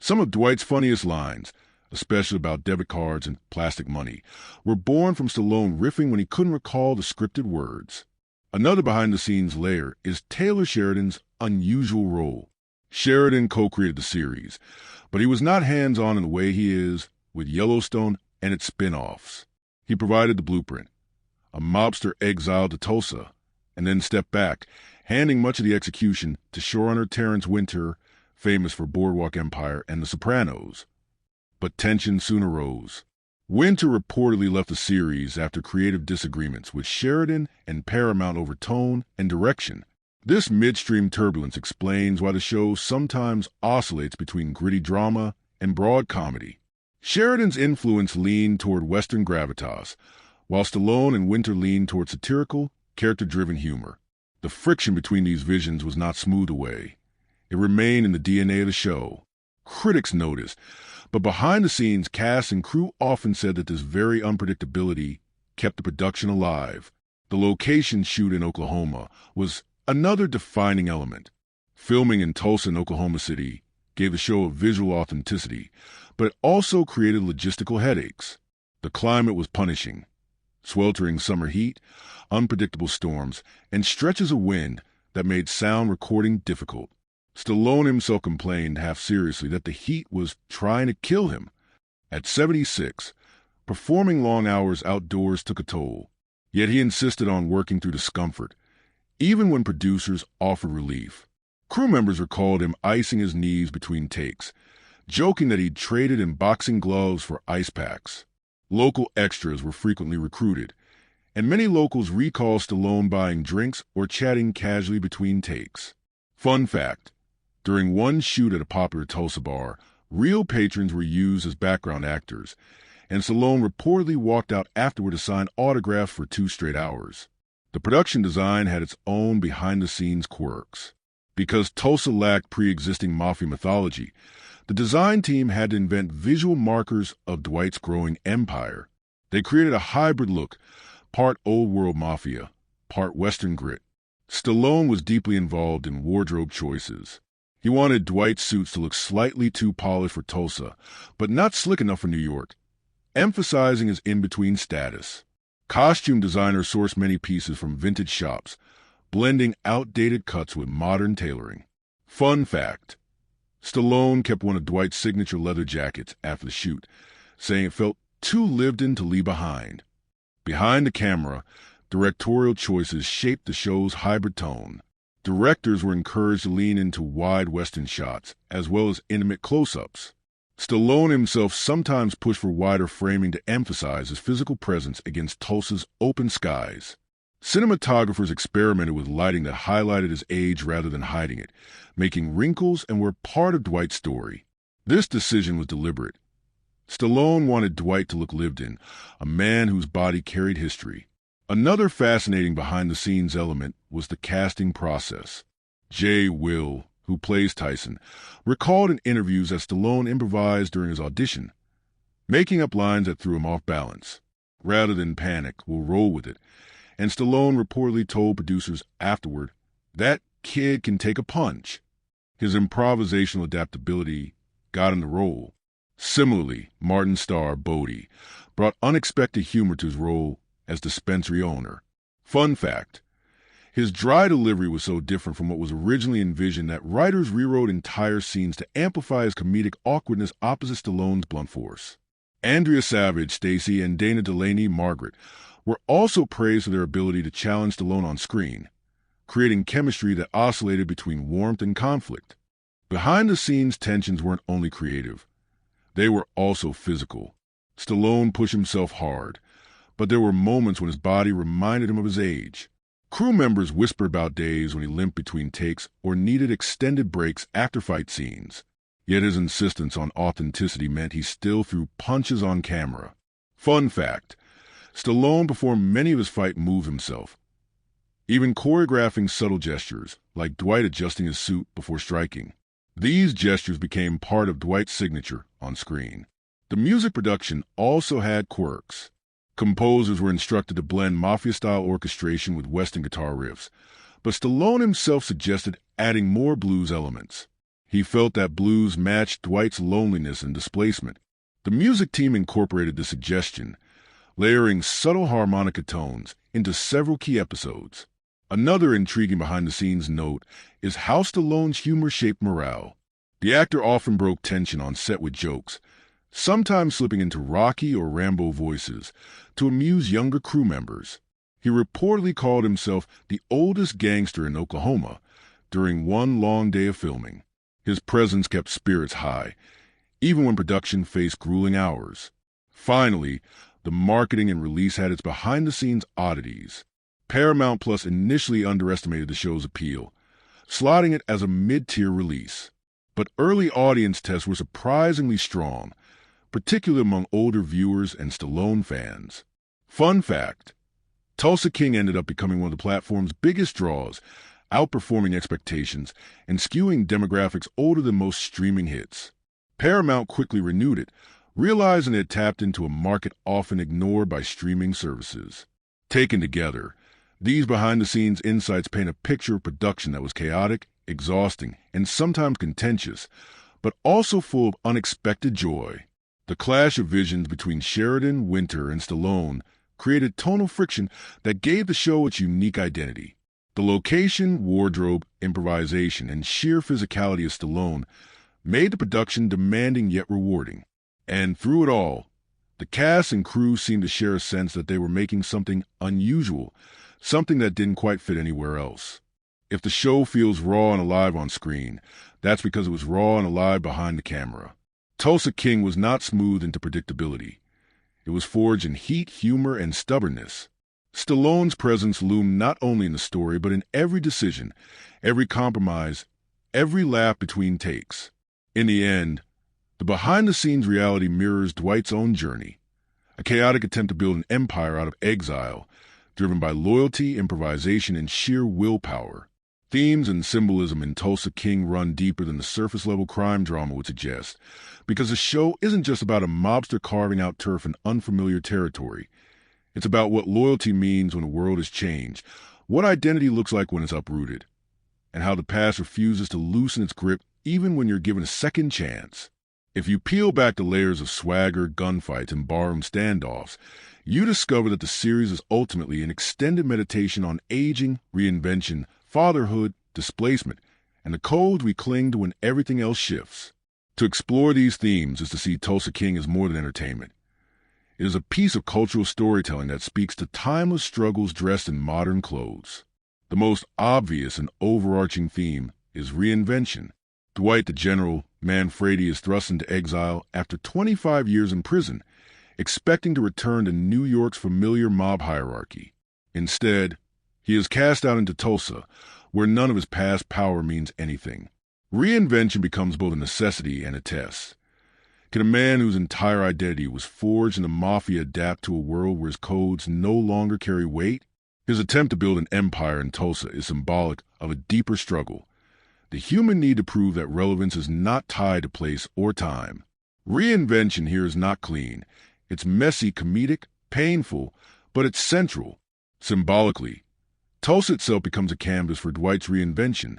some of Dwight's funniest lines, especially about debit cards and plastic money, were born from Stallone riffing when he couldn't recall the scripted words. Another behind-the-scenes layer is Taylor Sheridan's unusual role. Sheridan co-created the series, but he was not hands-on in the way he is with Yellowstone and its spin-offs. He provided the blueprint, a mobster exiled to Tulsa, and then stepped back, handing much of the execution to showrunner Terrence Winter, famous for Boardwalk Empire and The Sopranos. But tension soon arose. Winter reportedly left the series after creative disagreements with Sheridan and Paramount over tone and direction. This midstream turbulence explains why the show sometimes oscillates between gritty drama and broad comedy. Sheridan's influence leaned toward Western gravitas, while Stallone and Winter leaned toward satirical, character-driven humor. The friction between these visions was not smoothed away. It remained in the DNA of the show. Critics noticed, but behind the scenes, cast and crew often said that this very unpredictability kept the production alive. The location shoot in Oklahoma was another defining element. Filming in Tulsa and Oklahoma City gave the show a visual authenticity, but it also created logistical headaches. The climate was punishing. Sweltering summer heat, unpredictable storms, and stretches of wind that made sound recording difficult. Stallone himself complained half-seriously that the heat was trying to kill him. At 76, performing long hours outdoors took a toll, yet he insisted on working through discomfort, even when producers offered relief. Crew members recalled him icing his knees between takes, joking that he'd traded in boxing gloves for ice packs. Local extras were frequently recruited, and many locals recall Stallone buying drinks or chatting casually between takes. Fun fact, during one shoot at a popular Tulsa bar, real patrons were used as background actors, and Stallone reportedly walked out afterward to sign autographs for 2 straight hours. The production design had its own behind-the-scenes quirks. Because Tulsa lacked pre-existing mafia mythology, the design team had to invent visual markers of Dwight's growing empire. They created a hybrid look, part old-world mafia, part Western grit. Stallone was deeply involved in wardrobe choices. He wanted Dwight's suits to look slightly too polished for Tulsa, but not slick enough for New York, emphasizing his in-between status. Costume designers sourced many pieces from vintage shops, blending outdated cuts with modern tailoring. Fun fact: Stallone kept one of Dwight's signature leather jackets after the shoot, saying it felt too lived-in to leave behind. Behind the camera, directorial choices shaped the show's hybrid tone. Directors were encouraged to lean into wide Western shots, as well as intimate close-ups. Stallone himself sometimes pushed for wider framing to emphasize his physical presence against Tulsa's open skies. Cinematographers experimented with lighting that highlighted his age rather than hiding it, making wrinkles and were part of Dwight's story. This decision was deliberate. Stallone wanted Dwight to look lived in, a man whose body carried history. Another fascinating behind-the-scenes element was the casting process. Jay Will, who plays Tyson, recalled in interviews that Stallone improvised during his audition, making up lines that threw him off balance. Rather than panic, we'll roll with it. And Stallone reportedly told producers afterward, "That kid can take a punch." His improvisational adaptability got him the role. Similarly, Martin Starr, Bodie, brought unexpected humor to his role as dispensary owner. Fun fact: his dry delivery was so different from what was originally envisioned that writers rewrote entire scenes to amplify his comedic awkwardness opposite Stallone's blunt force. Andrea Savage, Stacy, and Dana Delaney, Margaret, were also praised for their ability to challenge Stallone on screen, creating chemistry that oscillated between warmth and conflict. Behind-the-scenes tensions weren't only creative. They were also physical. Stallone pushed himself hard, but there were moments when his body reminded him of his age. Crew members whispered about days when he limped between takes or needed extended breaks after fight scenes. Yet his insistence on authenticity meant he still threw punches on camera. Fun fact: Stallone performed many of his fight moves himself, even choreographing subtle gestures, like Dwight adjusting his suit before striking. These gestures became part of Dwight's signature on screen. The music production also had quirks. Composers were instructed to blend mafia-style orchestration with Western guitar riffs, but Stallone himself suggested adding more blues elements. He felt that blues matched Dwight's loneliness and displacement. The music team incorporated this suggestion, layering subtle harmonica tones into several key episodes. Another intriguing behind-the-scenes note is how Stallone's humor shaped morale. The actor often broke tension on set with jokes, sometimes slipping into Rocky or Rambo voices to amuse younger crew members. He reportedly called himself the oldest gangster in Oklahoma during one long day of filming. His presence kept spirits high, even when production faced grueling hours. Finally, the marketing and release had its behind-the-scenes oddities. Paramount Plus initially underestimated the show's appeal, slotting it as a mid-tier release. But early audience tests were surprisingly strong, particularly among older viewers and Stallone fans. Fun fact: Tulsa King ended up becoming one of the platform's biggest draws, outperforming expectations and skewing demographics older than most streaming hits. Paramount quickly renewed it, realizing it had tapped into a market often ignored by streaming services. Taken together, these behind-the-scenes insights paint a picture of production that was chaotic, exhausting, and sometimes contentious, but also full of unexpected joy. The clash of visions between Sheridan, Winter, and Stallone created tonal friction that gave the show its unique identity. The location, wardrobe, improvisation, and sheer physicality of Stallone made the production demanding yet rewarding. And through it all, the cast and crew seemed to share a sense that they were making something unusual, something that didn't quite fit anywhere else. If the show feels raw and alive on screen, that's because it was raw and alive behind the camera. Tulsa King was not smoothed into predictability. It was forged in heat, humor, and stubbornness. Stallone's presence loomed not only in the story, but in every decision, every compromise, every laugh between takes. In the end, the behind-the-scenes reality mirrors Dwight's own journey, a chaotic attempt to build an empire out of exile, driven by loyalty, improvisation, and sheer willpower. Themes and symbolism in Tulsa King run deeper than the surface-level crime drama would suggest, because the show isn't just about a mobster carving out turf in unfamiliar territory. It's about what loyalty means when the world has changed, what identity looks like when it's uprooted, and how the past refuses to loosen its grip even when you're given a second chance. If you peel back the layers of swagger, gunfights, and barroom standoffs, you discover that the series is ultimately an extended meditation on aging, reinvention, fatherhood, displacement, and the codes we cling to when everything else shifts. To explore these themes is to see Tulsa King as more than entertainment. It is a piece of cultural storytelling that speaks to timeless struggles dressed in modern clothes. The most obvious and overarching theme is reinvention. Dwight the General, Manfredi, is thrust into exile after 25 years in prison, expecting to return to New York's familiar mob hierarchy. Instead, he is cast out into Tulsa, where none of his past power means anything. Reinvention becomes both a necessity and a test. Can a man whose entire identity was forged in the mafia adapt to a world where his codes no longer carry weight? His attempt to build an empire in Tulsa is symbolic of a deeper struggle, the human need to prove that relevance is not tied to place or time. Reinvention here is not clean. It's messy, comedic, painful, but it's central. Symbolically, Tulsa itself becomes a canvas for Dwight's reinvention,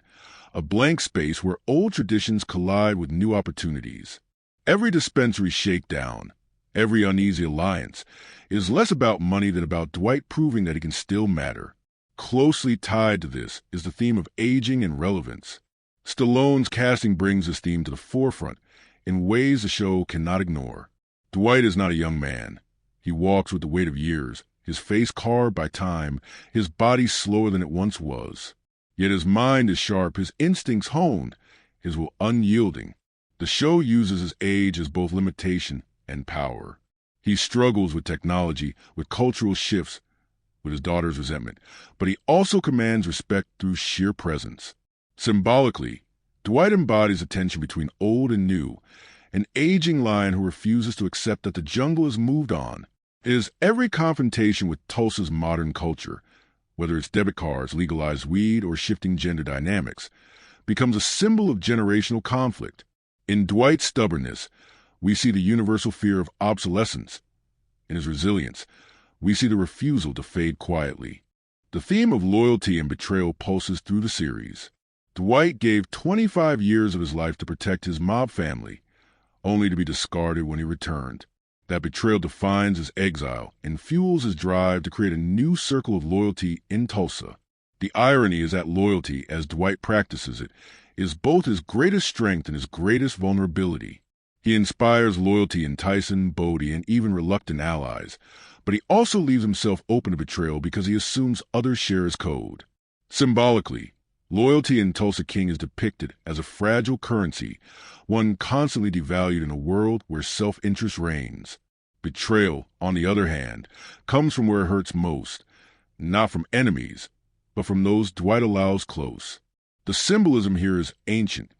a blank space where old traditions collide with new opportunities. Every dispensary shakedown, every uneasy alliance, is less about money than about Dwight proving that he can still matter. Closely tied to this is the theme of aging and relevance. Stallone's casting brings this theme to the forefront in ways the show cannot ignore. Dwight is not a young man. He walks with the weight of years, his face carved by time, his body slower than it once was. Yet his mind is sharp, his instincts honed, his will unyielding. The show uses his age as both limitation and power. He struggles with technology, with cultural shifts, with his daughter's resentment, but he also commands respect through sheer presence. Symbolically, Dwight embodies a tension between old and new, an aging lion who refuses to accept that the jungle has moved on. It is every confrontation with Tulsa's modern culture, whether it's debit cards, legalized weed, or shifting gender dynamics, becomes a symbol of generational conflict. In Dwight's stubbornness, we see the universal fear of obsolescence. In his resilience, we see the refusal to fade quietly. The theme of loyalty and betrayal pulses through the series. Dwight gave 25 years of his life to protect his mob family, only to be discarded when he returned. That betrayal defines his exile and fuels his drive to create a new circle of loyalty in Tulsa. The irony is that loyalty, as Dwight practices it, is both his greatest strength and his greatest vulnerability. He inspires loyalty in Tyson, Bodie, and even reluctant allies, but he also leaves himself open to betrayal because he assumes others share his code. Symbolically, loyalty in Tulsa King is depicted as a fragile currency, one constantly devalued in a world where self-interest reigns. Betrayal, on the other hand, comes from where it hurts most, not from enemies, but from those Dwight allows close. The symbolism here is ancient.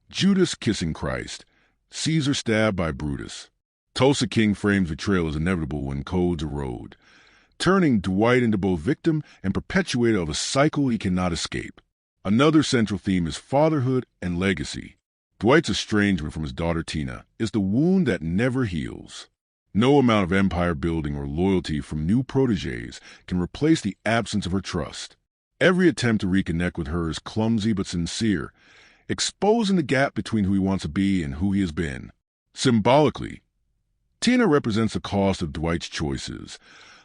Judas kissing Christ, Caesar stabbed by Brutus. Tulsa King frames betrayal as inevitable when codes erode, turning Dwight into both victim and perpetuator of a cycle he cannot escape. Another central theme is fatherhood and legacy. Dwight's estrangement from his daughter Tina is the wound that never heals. No amount of empire building or loyalty from new protégés can replace the absence of her trust. Every attempt to reconnect with her is clumsy but sincere, exposing the gap between who he wants to be and who he has been. Symbolically, Tina represents the cost of Dwight's choices,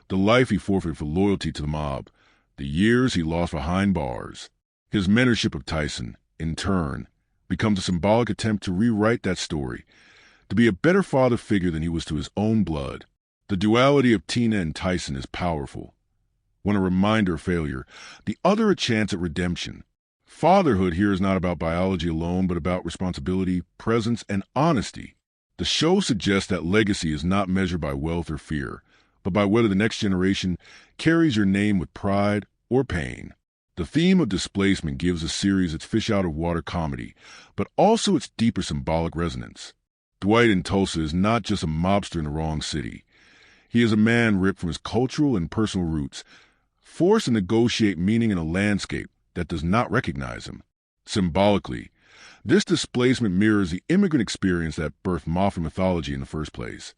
the life he forfeited for loyalty to the mob, the years he lost behind bars. His mentorship of Tyson, in turn, becomes a symbolic attempt to rewrite that story, to be a better father figure than he was to his own blood. The duality of Tina and Tyson is powerful. One a reminder of failure, the other a chance at redemption. Fatherhood here is not about biology alone, but about responsibility, presence, and honesty. The show suggests that legacy is not measured by wealth or fear, but by whether the next generation carries your name with pride or pain. The theme of displacement gives the series its fish-out-of-water comedy, but also its deeper symbolic resonance. Dwight in Tulsa is not just a mobster in the wrong city. He is a man ripped from his cultural and personal roots, forced to negotiate meaning in a landscape that does not recognize him. Symbolically, this displacement mirrors the immigrant experience that birthed mafia mythology in the first place.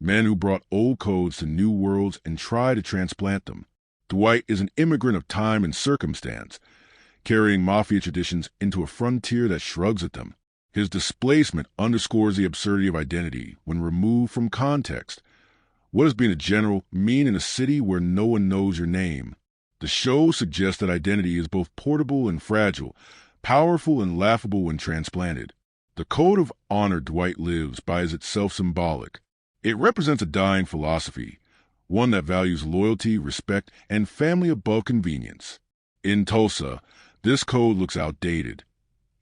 Men who brought old codes to new worlds and tried to transplant them. Dwight is an immigrant of time and circumstance, carrying mafia traditions into a frontier that shrugs at them. His displacement underscores the absurdity of identity when removed from context. What does being a general mean in a city where no one knows your name? The show suggests that identity is both portable and fragile, powerful and laughable when transplanted. The code of honor Dwight lives by is itself symbolic. It represents a dying philosophy, one that values loyalty, respect, and family above convenience. In Tulsa, this code looks outdated,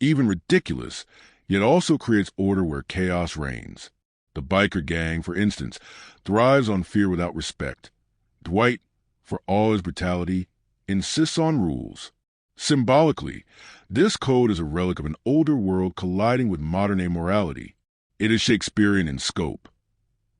even ridiculous, yet also creates order where chaos reigns. The biker gang, for instance, thrives on fear without respect. Dwight, for all his brutality, insists on rules. Symbolically, this code is a relic of an older world colliding with modern amorality. It is Shakespearean in scope.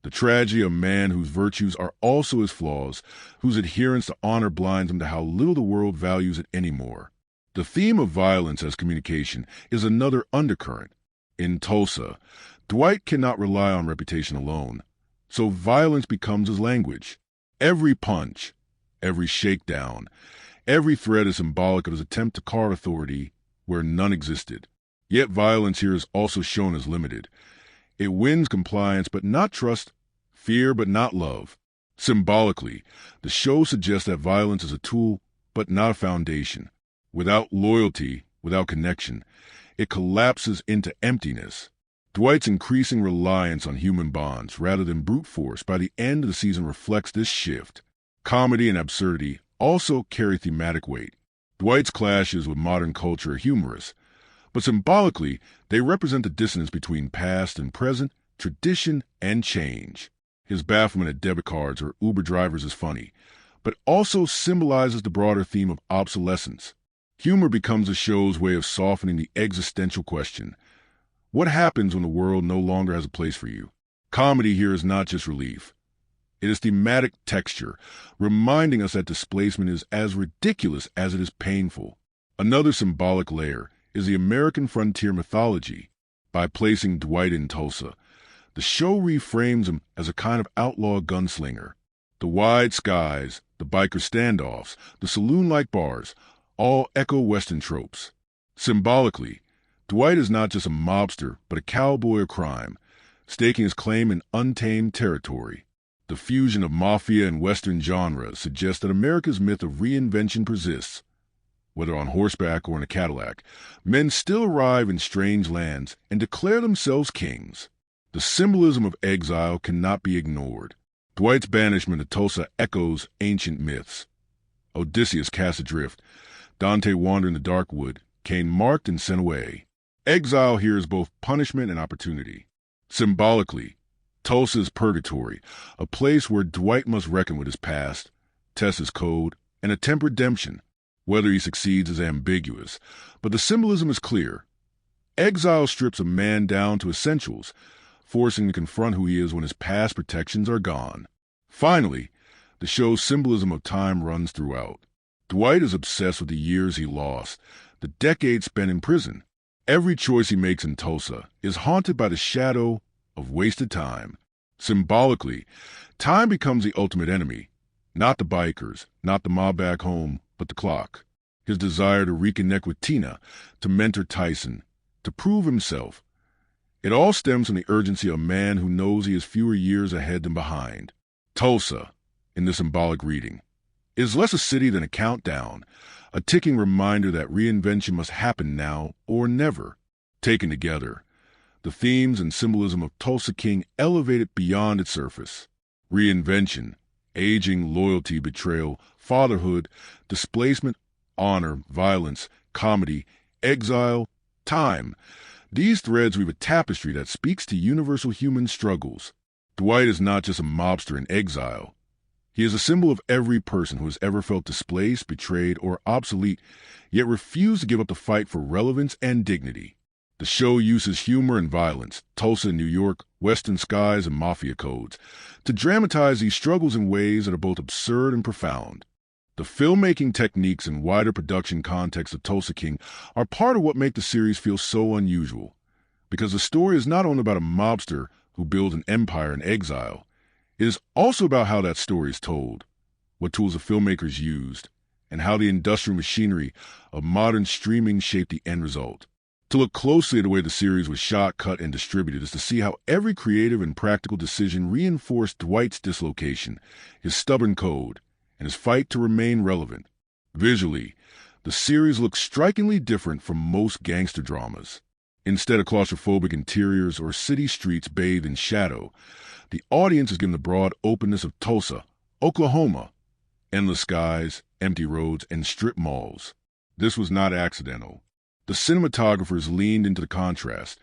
The tragedy of a man whose virtues are also his flaws, whose adherence to honor blinds him to how little the world values it anymore. The theme of violence as communication is another undercurrent. In Tulsa, Dwight cannot rely on reputation alone, so violence becomes his language. Every punch, every shakedown, every threat is symbolic of his attempt to carve authority where none existed. Yet violence here is also shown as limited. It wins compliance but not trust, fear but not love. Symbolically, the show suggests that violence is a tool but not a foundation. Without loyalty, without connection, it collapses into emptiness. Dwight's increasing reliance on human bonds rather than brute force by the end of the season reflects this shift. Comedy and absurdity also carry thematic weight. Dwight's clashes with modern culture are humorous, but symbolically, they represent the dissonance between past and present, tradition and change. His bafflement at debit cards or Uber drivers is funny, but also symbolizes the broader theme of obsolescence. Humor becomes the show's way of softening the existential question. What happens when the world no longer has a place for you? Comedy here is not just relief. It is thematic texture, reminding us that displacement is as ridiculous as it is painful. Another symbolic layer is the American frontier mythology. By placing Dwight in Tulsa, the show reframes him as a kind of outlaw gunslinger. The wide skies, the biker standoffs, the saloon-like bars, all echo Western tropes. Symbolically, Dwight is not just a mobster, but a cowboy of crime, staking his claim in untamed territory. The fusion of mafia and Western genres suggests that America's myth of reinvention persists. Whether on horseback or in a Cadillac, men still arrive in strange lands and declare themselves kings. The symbolism of exile cannot be ignored. Dwight's banishment to Tulsa echoes ancient myths. Odysseus cast adrift, Dante wandered in the dark wood, Cain marked and sent away. Exile here is both punishment and opportunity. Symbolically, Tulsa is purgatory, a place where Dwight must reckon with his past, test his code, and attempt redemption. Whether he succeeds is ambiguous, but the symbolism is clear. Exile strips a man down to essentials, forcing him to confront who he is when his past protections are gone. Finally, the show's symbolism of time runs throughout. Dwight is obsessed with the years he lost, the decades spent in prison. Every choice he makes in Tulsa is haunted by the shadow of wasted time. Symbolically, time becomes the ultimate enemy. Not the bikers, not the mob back home, but the clock. His desire to reconnect with Tina, to mentor Tyson, to prove himself. It all stems from the urgency of a man who knows he is fewer years ahead than behind. Tulsa, in this symbolic reading, is less a city than a countdown, a ticking reminder that reinvention must happen now or never. Taken together, the themes and symbolism of Tulsa King elevate it beyond its surface. Reinvention, aging, loyalty, betrayal, fatherhood, displacement, honor, violence, comedy, exile, time. These threads weave a tapestry that speaks to universal human struggles. Dwight is not just a mobster in exile. He is a symbol of every person who has ever felt displaced, betrayed, or obsolete, yet refused to give up the fight for relevance and dignity. The show uses humor and violence, Tulsa and New York, Western skies and mafia codes, to dramatize these struggles in ways that are both absurd and profound. The filmmaking techniques and wider production context of Tulsa King are part of what make the series feel so unusual, because the story is not only about a mobster who builds an empire in exile. It is also about how that story is told, what tools the filmmakers used, and how the industrial machinery of modern streaming shaped the end result. To look closely at the way the series was shot, cut, and distributed is to see how every creative and practical decision reinforced Dwight's dislocation, his stubborn code, and his fight to remain relevant. Visually, the series looks strikingly different from most gangster dramas. Instead of claustrophobic interiors or city streets bathed in shadow, the audience is given the broad openness of Tulsa, Oklahoma, endless skies, empty roads, and strip malls. This was not accidental. The cinematographers leaned into the contrast,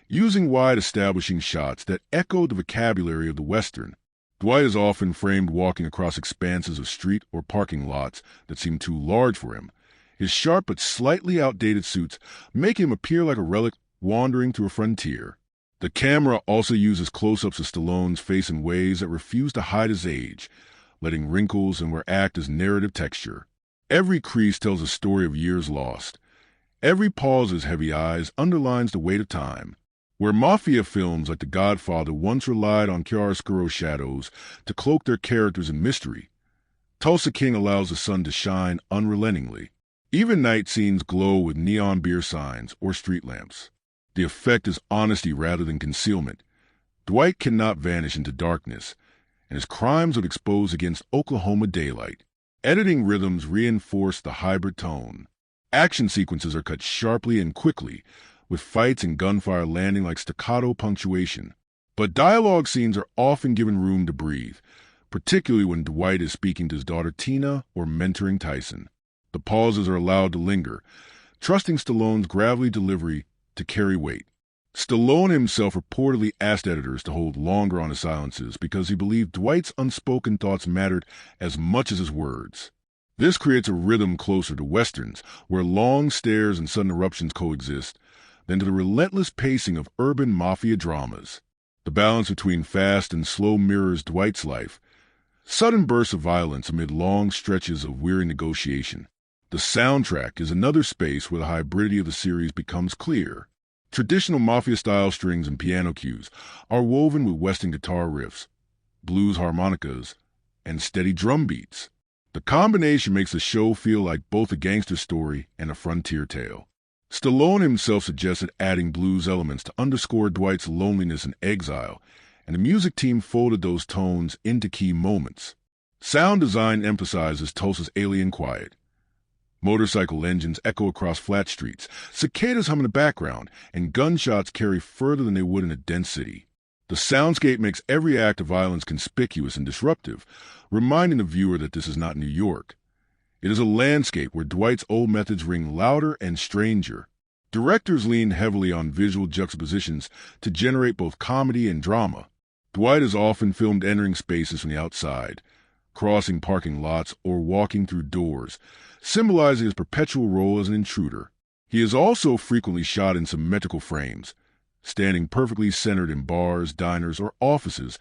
using wide establishing shots that echoed the vocabulary of the Western. Dwight is often framed walking across expanses of street or parking lots that seem too large for him. His sharp but slightly outdated suits make him appear like a relic wandering through a frontier. The camera also uses close-ups of Stallone's face in ways that refuse to hide his age, letting wrinkles and where act as narrative texture. Every crease tells a story of years lost. Every pause as heavy eyes underlines the weight of time. Where mafia films like The Godfather once relied on chiaroscuro shadows to cloak their characters in mystery, Tulsa King allows the sun to shine unrelentingly. Even night scenes glow with neon beer signs or street lamps. The effect is honesty rather than concealment. Dwight cannot vanish into darkness, and his crimes would expose against Oklahoma daylight. Editing rhythms reinforce the hybrid tone. Action sequences are cut sharply and quickly, with fights and gunfire landing like staccato punctuation. But dialogue scenes are often given room to breathe, particularly when Dwight is speaking to his daughter Tina or mentoring Tyson. The pauses are allowed to linger, trusting Stallone's gravelly delivery to carry weight. Stallone himself reportedly asked editors to hold longer on his silences because he believed Dwight's unspoken thoughts mattered as much as his words. This creates a rhythm closer to Westerns, where long stares and sudden eruptions coexist, than to the relentless pacing of urban mafia dramas. The balance between fast and slow mirrors Dwight's life. Sudden bursts of violence amid long stretches of weary negotiation. The soundtrack is another space where the hybridity of the series becomes clear. Traditional mafia-style strings and piano cues are woven with Western guitar riffs, blues harmonicas, and steady drum beats. The combination makes the show feel like both a gangster story and a frontier tale. Stallone himself suggested adding blues elements to underscore Dwight's loneliness in Exile, and the music team folded those tones into key moments. Sound design emphasizes Tulsa's alien quiet. Motorcycle engines echo across flat streets, cicadas hum in the background, and gunshots carry further than they would in a dense city. The soundscape makes every act of violence conspicuous and disruptive, reminding the viewer that this is not New York. It is a landscape where Dwight's old methods ring louder and stranger. Directors lean heavily on visual juxtapositions to generate both comedy and drama. Dwight is often filmed entering spaces from the outside, crossing parking lots or walking through doors, symbolizing his perpetual role as an intruder. He is also frequently shot in symmetrical frames, standing perfectly centered in bars, diners, or offices,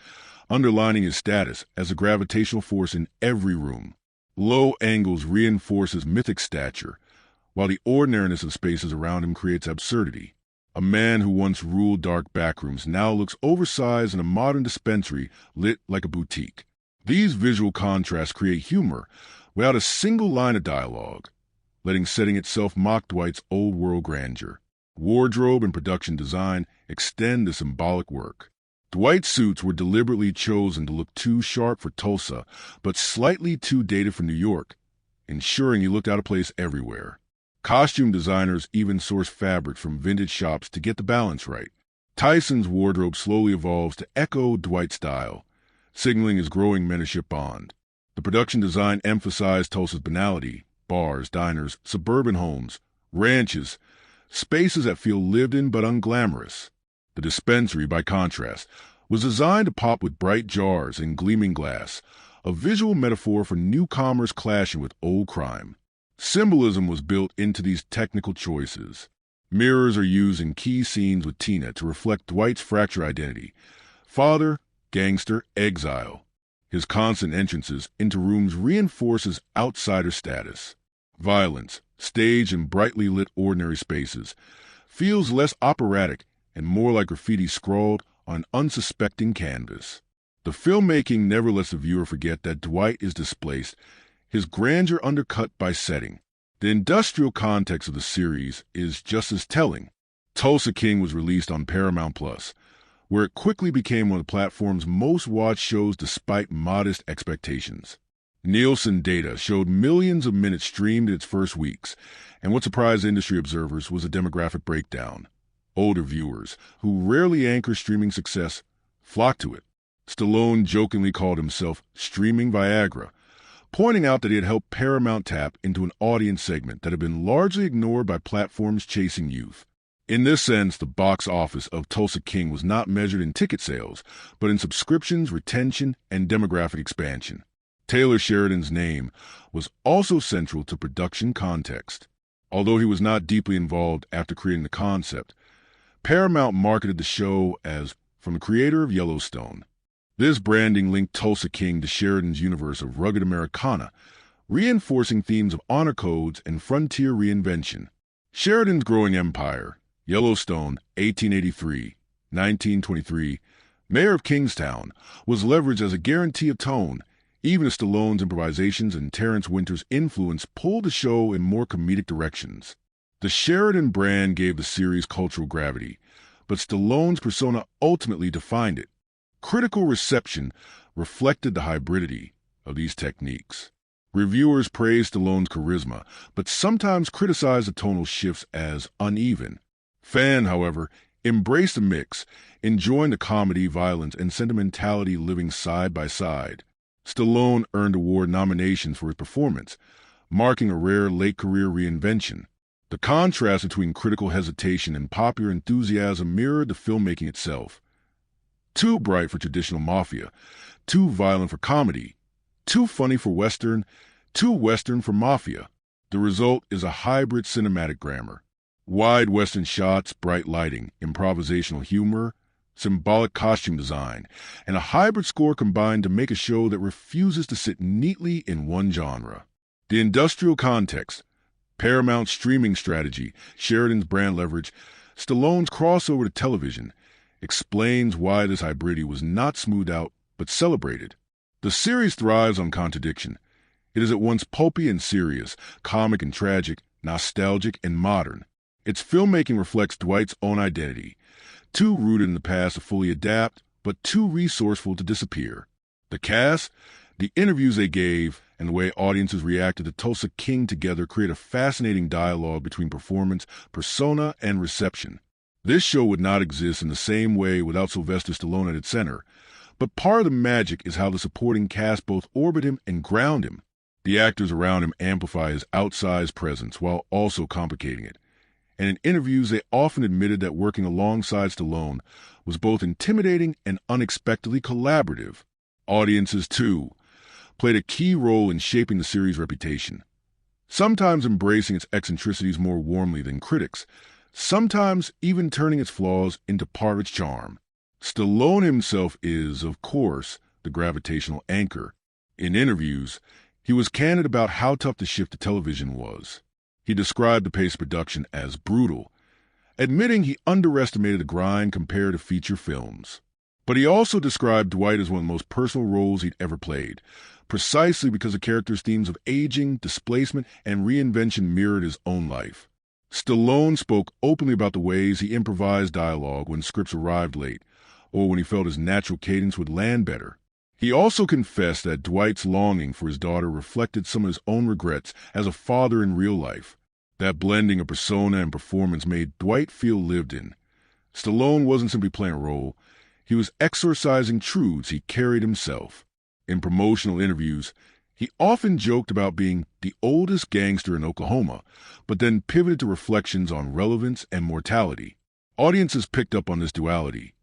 underlining his status as a gravitational force in every room. Low angles reinforce his mythic stature, while the ordinariness of spaces around him creates absurdity. A man who once ruled dark backrooms now looks oversized in a modern dispensary lit like a boutique. These visual contrasts create humor without a single line of dialogue, letting setting itself mock Dwight's old-world grandeur. Wardrobe and production design extend the symbolic work. Dwight's suits were deliberately chosen to look too sharp for Tulsa, but slightly too dated for New York, ensuring he looked out of place everywhere. Costume designers even source fabrics from vintage shops to get the balance right. Tyson's wardrobe slowly evolves to echo Dwight's style, signaling his growing mentorship bond. The production design emphasized Tulsa's banality: bars, diners, suburban homes, ranches, spaces that feel lived in but unglamorous. The dispensary, by contrast, was designed to pop with bright jars and gleaming glass, a visual metaphor for newcomers clashing with old crime. Symbolism was built into these technical choices. Mirrors are used in key scenes with Tina to reflect Dwight's fractured identity: father, gangster, exile. His constant entrances into rooms reinforces outsider status. Violence, staged in brightly lit ordinary spaces, feels less operatic and more like graffiti scrawled on an unsuspecting canvas. The filmmaking never lets the viewer forget that Dwight is displaced his grandeur undercut by setting. The industrial context of the series is just as telling. Tulsa King was released on Paramount+, where it quickly became one of the platform's most watched shows despite modest expectations. Nielsen data showed millions of minutes streamed in its first weeks, and what surprised industry observers was a demographic breakdown. Older viewers, who rarely anchor streaming success, flocked to it. Stallone jokingly called himself streaming Viagra, pointing out that he had helped Paramount tap into an audience segment that had been largely ignored by platforms chasing youth. In this sense, the box office of Tulsa King was not measured in ticket sales, but in subscriptions, retention, and demographic expansion. Taylor Sheridan's name was also central to production context. Although he was not deeply involved after creating the concept, Paramount marketed the show as from the creator of Yellowstone. This branding linked Tulsa King to Sheridan's universe of rugged Americana, reinforcing themes of honor codes and frontier reinvention. Sheridan's growing empire, Yellowstone, 1883, 1923, Mayor of Kingstown, was leveraged as a guarantee of tone, even as Stallone's improvisations and Terrence Winter's influence pulled the show in more comedic directions. The Sheridan brand gave the series cultural gravity, but Stallone's persona ultimately defined it. Critical reception reflected the hybridity of these techniques. Reviewers praised Stallone's charisma, but sometimes criticized the tonal shifts as uneven. Fans, however, embraced the mix, enjoying the comedy, violence, and sentimentality living side by side. Stallone earned award nominations for his performance, marking a rare late-career reinvention. The contrast between critical hesitation and popular enthusiasm mirrored the filmmaking itself. Too bright for traditional mafia, too violent for comedy, too funny for Western, too Western for mafia. The result is a hybrid cinematic grammar. Wide Western shots, bright lighting, improvisational humor, symbolic costume design, and a hybrid score combined to make a show that refuses to sit neatly in one genre. The industrial context, Paramount's streaming strategy, Sheridan's brand leverage, Stallone's crossover to television, explains why this hybridity was not smoothed out but celebrated. The series thrives on contradiction. It is at once pulpy and serious, comic and tragic, nostalgic and modern. Its filmmaking reflects Dwight's own identity, too rooted in the past to fully adapt, but too resourceful to disappear. The cast, the interviews they gave, and the way audiences reacted to Tulsa King together create a fascinating dialogue between performance, persona, and reception. This show would not exist in the same way without Sylvester Stallone at its center, but part of the magic is how the supporting cast both orbit him and ground him. The actors around him amplify his outsized presence while also complicating it. And in interviews, they often admitted that working alongside Stallone was both intimidating and unexpectedly collaborative. Audiences, too, played a key role in shaping the series' reputation, sometimes embracing its eccentricities more warmly than critics, sometimes even turning its flaws into part of its charm. Stallone himself is, of course, the gravitational anchor. In interviews, he was candid about how tough the shift to television was. He described the pace of production as brutal, admitting he underestimated the grind compared to feature films. But he also described Dwight as one of the most personal roles he'd ever played, precisely because the character's themes of aging, displacement, and reinvention mirrored his own life. Stallone spoke openly about the ways he improvised dialogue when scripts arrived late, or when he felt his natural cadence would land better. He also confessed that Dwight's longing for his daughter reflected some of his own regrets as a father in real life. That blending of persona and performance made Dwight feel lived in. Stallone wasn't simply playing a role, he was exorcising truths he carried himself. In promotional interviews, he often joked about being the oldest gangster in Oklahoma, but then pivoted to reflections on relevance and mortality. Audiences picked up on this duality,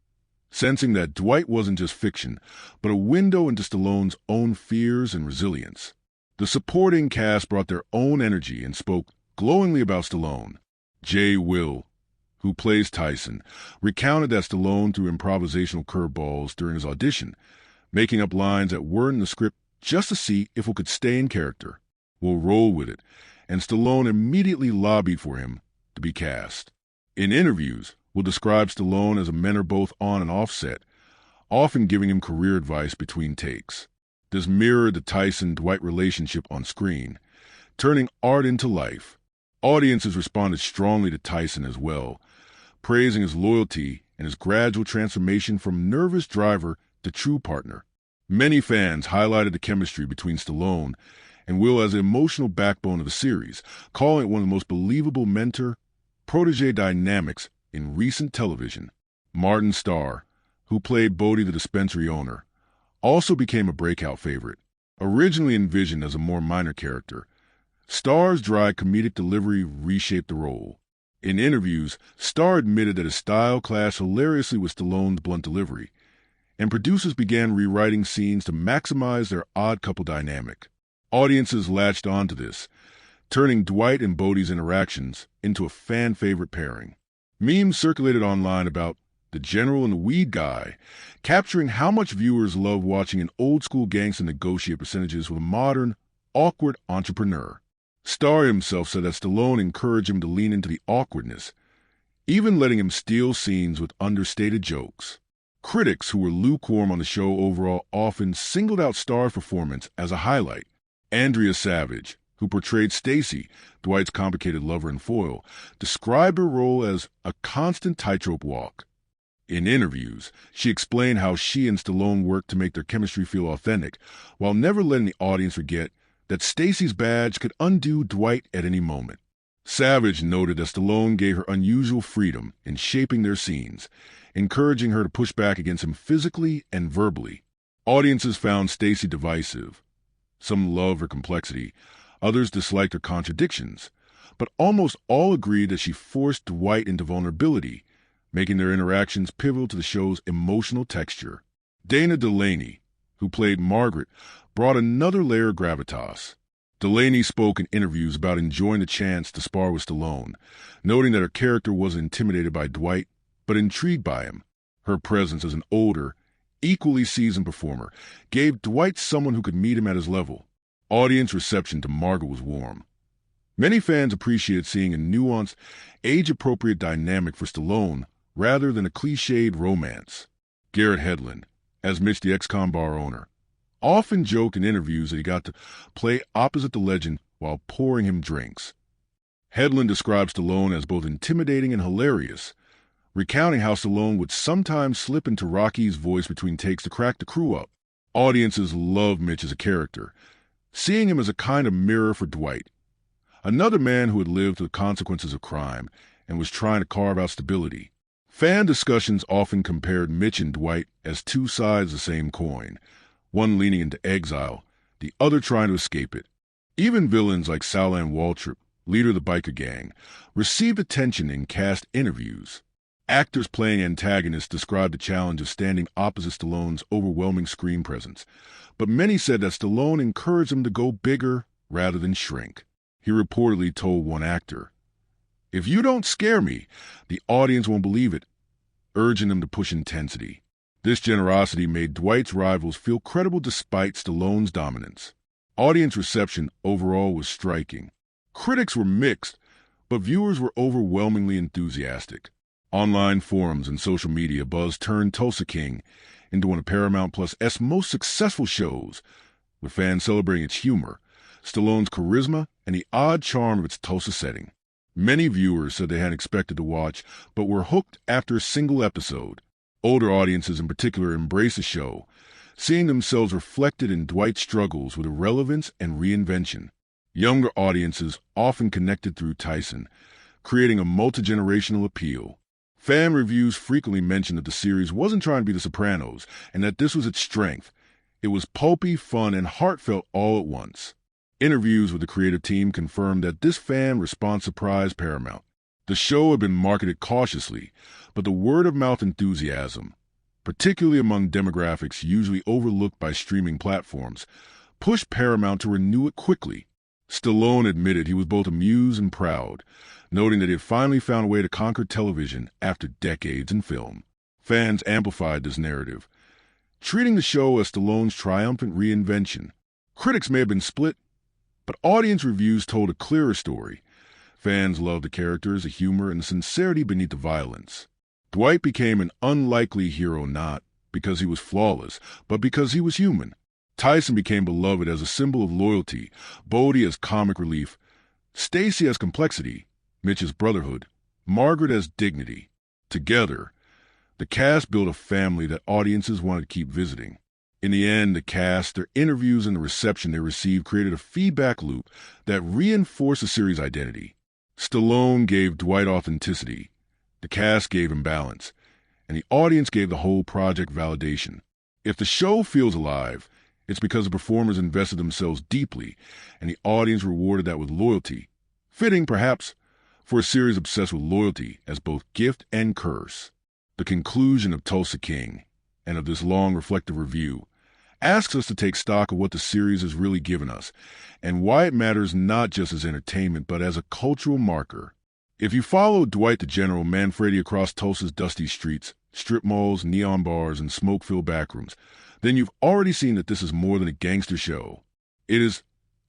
sensing that Dwight wasn't just fiction, but a window into Stallone's own fears and resilience. The supporting cast brought their own energy and spoke glowingly about Stallone. Jay Will, who plays Tyson, recounted that Stallone threw improvisational curveballs during his audition, making up lines that weren't in the script just to see if it could stay in character. We'll roll with it, and Stallone immediately lobbied for him to be cast. In interviews, Will describe Stallone as a mentor both on and off set, often giving him career advice between takes. This mirrored the Tyson-Dwight relationship on screen, turning art into life. Audiences responded strongly to Tyson as well, praising his loyalty and his gradual transformation from nervous driver to true partner. Many fans highlighted the chemistry between Stallone and Will as the emotional backbone of the series, calling it one of the most believable mentor-protege dynamics in recent television. Martin Starr, who played Bodie the dispensary owner, also became a breakout favorite. Originally envisioned as a more minor character, Starr's dry comedic delivery reshaped the role. In interviews, Starr admitted that his style clashed hilariously with Stallone's blunt delivery, and producers began rewriting scenes to maximize their odd couple dynamic. Audiences latched onto this, turning Dwight and Bodie's interactions into a fan-favorite pairing. Memes circulated online about the general and the weed guy, capturing how much viewers love watching an old-school gangster negotiate percentages with a modern, awkward entrepreneur. Starr himself said that Stallone encouraged him to lean into the awkwardness, even letting him steal scenes with understated jokes. Critics who were lukewarm on the show overall often singled out Starr's performance as a highlight. Andrea Savage, who portrayed Stacy, Dwight's complicated lover and foil, described her role as a constant tightrope walk. In interviews, she explained how she and Stallone worked to make their chemistry feel authentic, while never letting the audience forget that Stacy's badge could undo Dwight at any moment. Savage noted that Stallone gave her unusual freedom in shaping their scenes, encouraging her to push back against him physically and verbally. Audiences found Stacy divisive. Some loved her complexity, others disliked her contradictions, but almost all agreed that she forced Dwight into vulnerability, making their interactions pivotal to the show's emotional texture. Dana Delaney, who played Margaret, brought another layer of gravitas. Delaney spoke in interviews about enjoying the chance to spar with Stallone, noting that her character wasn't intimidated by Dwight, but intrigued by him. Her presence as an older, equally seasoned performer gave Dwight someone who could meet him at his level. Audience reception to Margaret was warm. Many fans appreciated seeing a nuanced, age-appropriate dynamic for Stallone rather than a cliched romance. Garrett Hedlund, as Mitch the ex-con bar owner, often joked in interviews that he got to play opposite the legend while pouring him drinks. Hedlund described Stallone as both intimidating and hilarious, recounting how Stallone would sometimes slip into Rocky's voice between takes to crack the crew up. Audiences loved Mitch as a character, seeing him as a kind of mirror for Dwight, another man who had lived through the consequences of crime and was trying to carve out stability. Fan discussions often compared Mitch and Dwight as two sides of the same coin, one leaning into exile, the other trying to escape it. Even villains like Salan Waltrip, leader of the biker gang, received attention in cast interviews. Actors playing antagonists described the challenge of standing opposite Stallone's overwhelming screen presence, but many said that Stallone encouraged them to go bigger rather than shrink. He reportedly told one actor, "If you don't scare me, the audience won't believe it," urging them to push intensity. This generosity made Dwight's rivals feel credible despite Stallone's dominance. Audience reception overall was striking. Critics were mixed, but viewers were overwhelmingly enthusiastic. Online forums and social media buzz turned Tulsa King into one of Paramount Plus' most successful shows, with fans celebrating its humor, Stallone's charisma, and the odd charm of its Tulsa setting. Many viewers said they hadn't expected to watch, but were hooked after a single episode. Older audiences in particular embraced the show, seeing themselves reflected in Dwight's struggles with irrelevance and reinvention. Younger audiences often connected through Tyson, creating a multi-generational appeal. Fan reviews frequently mentioned that the series wasn't trying to be The Sopranos, and that this was its strength. It was pulpy, fun, and heartfelt all at once. Interviews with the creative team confirmed that this fan response surprised Paramount. The show had been marketed cautiously, but the word-of-mouth enthusiasm, particularly among demographics usually overlooked by streaming platforms, pushed Paramount to renew it quickly. Stallone admitted he was both amused and proud, noting that he had finally found a way to conquer television after decades in film. Fans amplified this narrative, treating the show as Stallone's triumphant reinvention. Critics may have been split, but audience reviews told a clearer story. Fans loved the characters, the humor, and the sincerity beneath the violence. Dwight became an unlikely hero not because he was flawless, but because he was human. Tyson became beloved as a symbol of loyalty, Bodie as comic relief, Stacy as complexity, Mitch as brotherhood, Margaret as dignity. Together, the cast built a family that audiences wanted to keep visiting. In the end, the cast, their interviews, and the reception they received created a feedback loop that reinforced the series' identity. Stallone gave Dwight authenticity, the cast gave him balance, and the audience gave the whole project validation. If the show feels alive, it's because the performers invested themselves deeply, and the audience rewarded that with loyalty. Fitting, perhaps, for a series obsessed with loyalty as both gift and curse. The conclusion of Tulsa King, and of this long reflective review, asks us to take stock of what the series has really given us, and why it matters not just as entertainment, but as a cultural marker. If you follow Dwight the General Manfredi across Tulsa's dusty streets, strip malls, neon bars, and smoke-filled backrooms, then you've already seen that this is more than a gangster show. It is,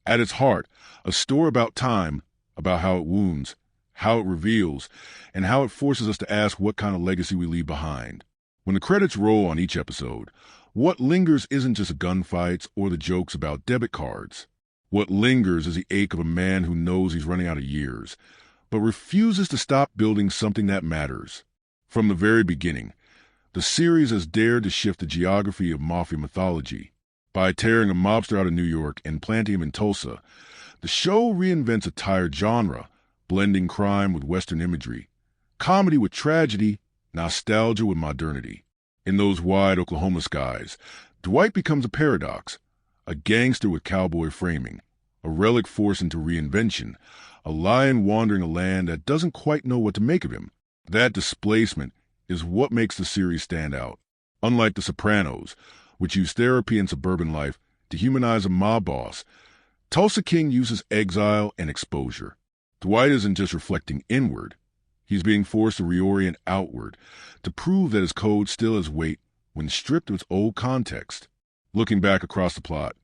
at its heart, a story about time, about how it wounds, how it reveals, and how it forces us to ask what kind of legacy we leave behind. When the credits roll on each episode, what lingers isn't just the gunfights or the jokes about debit cards. What lingers is the ache of a man who knows he's running out of years, but refuses to stop building something that matters. From the very beginning, the series has dared to shift the geography of mafia mythology. By tearing a mobster out of New York and planting him in Tulsa, the show reinvents a tired genre, blending crime with Western imagery, comedy with tragedy, nostalgia with modernity. In those wide Oklahoma skies, Dwight becomes a paradox, a gangster with cowboy framing, a relic forced into reinvention, a lion wandering a land that doesn't quite know what to make of him. That displacement is what makes the series stand out. Unlike The Sopranos, which use therapy and suburban life to humanize a mob boss, Tulsa King uses exile and exposure. Dwight isn't just reflecting inward. He's being forced to reorient outward, to prove that his code still has weight when stripped of its old context. Looking back across the plot,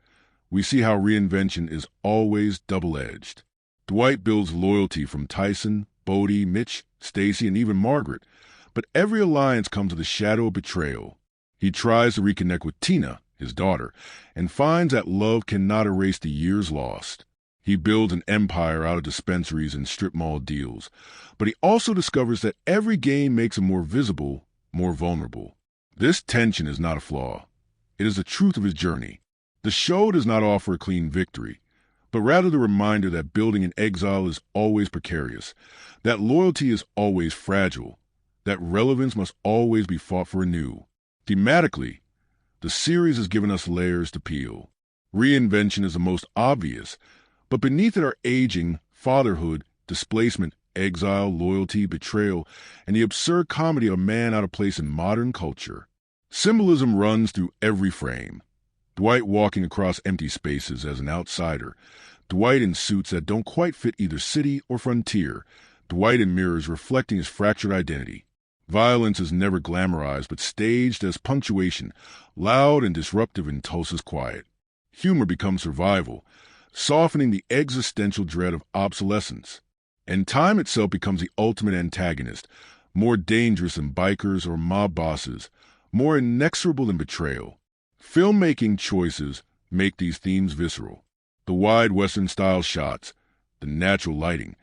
we see how reinvention is always double-edged. Dwight builds loyalty from Tyson, Bodie, Mitch, Stacy, and even Margaret, but every alliance comes with a shadow of betrayal. He tries to reconnect with Tina, his daughter, and finds that love cannot erase the years lost. He builds an empire out of dispensaries and strip mall deals, but he also discovers that every gain makes him more visible, more vulnerable. This tension is not a flaw. It is the truth of his journey. The show does not offer a clean victory, but rather the reminder that building in exile is always precarious, that loyalty is always fragile, that relevance must always be fought for anew. Thematically, the series has given us layers to peel. Reinvention is the most obvious, but beneath it are aging, fatherhood, displacement, exile, loyalty, betrayal, and the absurd comedy of a man out of place in modern culture. Symbolism runs through every frame. Dwight walking across empty spaces as an outsider, Dwight in suits that don't quite fit either city or frontier, Dwight in mirrors reflecting his fractured identity. Violence is never glamorized but staged as punctuation, loud and disruptive in Tulsa's quiet. Humor becomes survival, softening the existential dread of obsolescence. And time itself becomes the ultimate antagonist, more dangerous than bikers or mob bosses, more inexorable than betrayal. Filmmaking choices make these themes visceral. The wide Western-style shots, the natural lighting,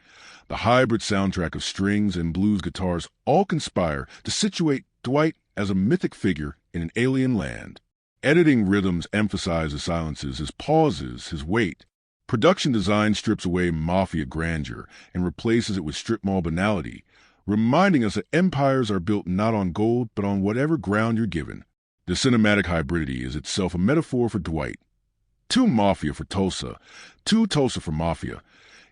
the hybrid soundtrack of strings and blues guitars all conspire to situate Dwight as a mythic figure in an alien land. Editing rhythms emphasize his silences, his pauses, his weight. Production design strips away mafia grandeur and replaces it with strip mall banality, reminding us that empires are built not on gold but on whatever ground you're given. The cinematic hybridity is itself a metaphor for Dwight. Too mafia for Tulsa, too Tulsa for mafia,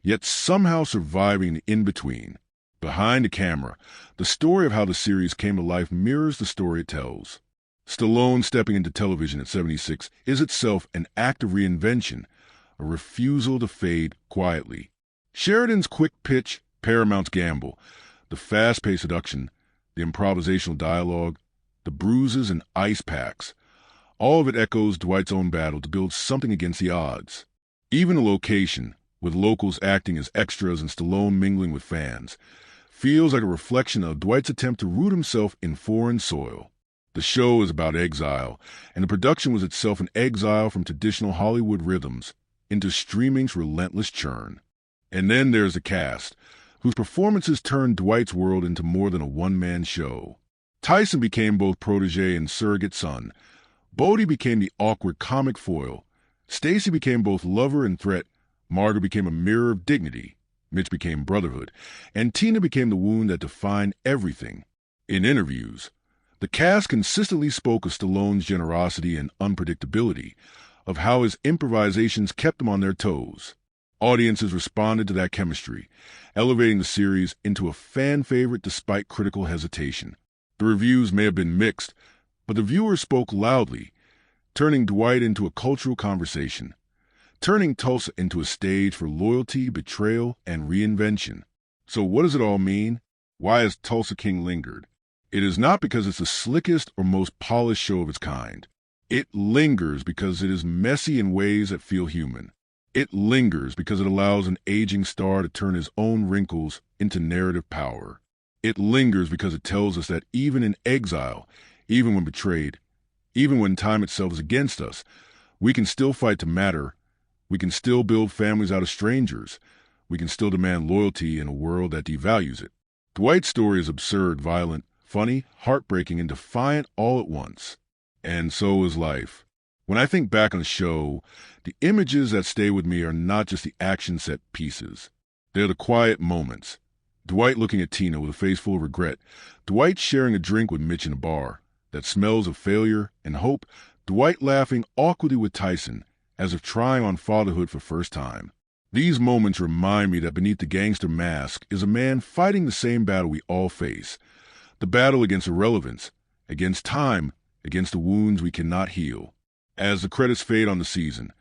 yet somehow surviving the in-between. Behind the camera, the story of how the series came to life mirrors the story it tells. Stallone stepping into television at 76 is itself an act of reinvention, a refusal to fade quietly. Sheridan's quick pitch, Paramount's gamble, the fast-paced seduction, the improvisational dialogue, the bruises and ice packs, all of it echoes Dwight's own battle to build something against the odds. Even the location, with locals acting as extras and Stallone mingling with fans, feels like a reflection of Dwight's attempt to root himself in foreign soil. The show is about exile, and the production was itself an exile from traditional Hollywood rhythms into streaming's relentless churn. And then there's the cast, whose performances turned Dwight's world into more than a one-man show. Tyson became both protege and surrogate son. Bodie became the awkward comic foil. Stacy became both lover and threat. Margaret became a mirror of dignity. Mitch became brotherhood. And Tina became the wound that defined everything. In interviews, the cast consistently spoke of Stallone's generosity and unpredictability, of how his improvisations kept them on their toes. Audiences responded to that chemistry, elevating the series into a fan favorite despite critical hesitation. The reviews may have been mixed, but the viewers spoke loudly, turning Dwight into a cultural conversation, turning Tulsa into a stage for loyalty, betrayal, and reinvention. So what does it all mean? Why has Tulsa King lingered? It is not because it's the slickest or most polished show of its kind. It lingers because it is messy in ways that feel human. It lingers because it allows an aging star to turn his own wrinkles into narrative power. It lingers because it tells us that even in exile, even when betrayed, even when time itself is against us, we can still fight to matter. We can still build families out of strangers. We can still demand loyalty in a world that devalues it. Dwight's story is absurd, violent, funny, heartbreaking, and defiant all at once. And so is life. When I think back on the show, the images that stay with me are not just the action set pieces. They're the quiet moments. Dwight looking at Tina with a face full of regret. Dwight sharing a drink with Mitch in a bar that smells of failure and hope. Dwight laughing awkwardly with Tyson, as if trying on fatherhood for first time. These moments remind me that beneath the gangster mask is a man fighting the same battle we all face. The battle against irrelevance, against time, against the wounds we cannot heal. As the credits fade on the season,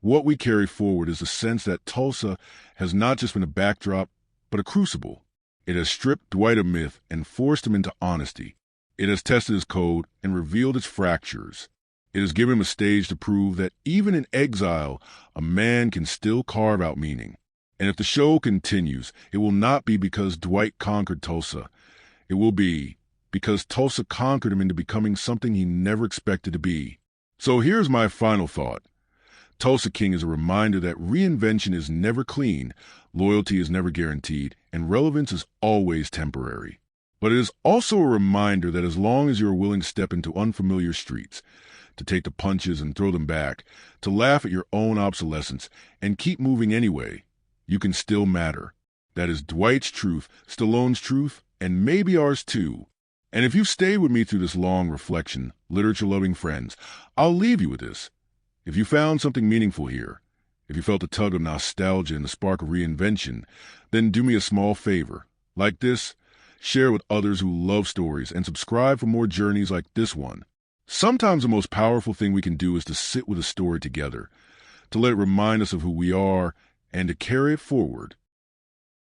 what we carry forward is the sense that Tulsa has not just been a backdrop, but a crucible. It has stripped Dwight of myth and forced him into honesty. It has tested his code and revealed its fractures. It has given him a stage to prove that even in exile, a man can still carve out meaning. And if the show continues, it will not be because Dwight conquered Tulsa. It will be because Tulsa conquered him into becoming something he never expected to be. So here's my final thought. Tulsa King is a reminder that reinvention is never clean, loyalty is never guaranteed, and relevance is always temporary. But it is also a reminder that as long as you are willing to step into unfamiliar streets, to take the punches and throw them back, to laugh at your own obsolescence, and keep moving anyway, you can still matter. That is Dwight's truth, Stallone's truth, and maybe ours too. And if you've stayed with me through this long reflection, literature-loving friends, I'll leave you with this. If you found something meaningful here, if you felt the tug of nostalgia and the spark of reinvention, then do me a small favor. Like this, share with others who love stories, and subscribe for more journeys like this one. Sometimes the most powerful thing we can do is to sit with a story together, to let it remind us of who we are, and to carry it forward.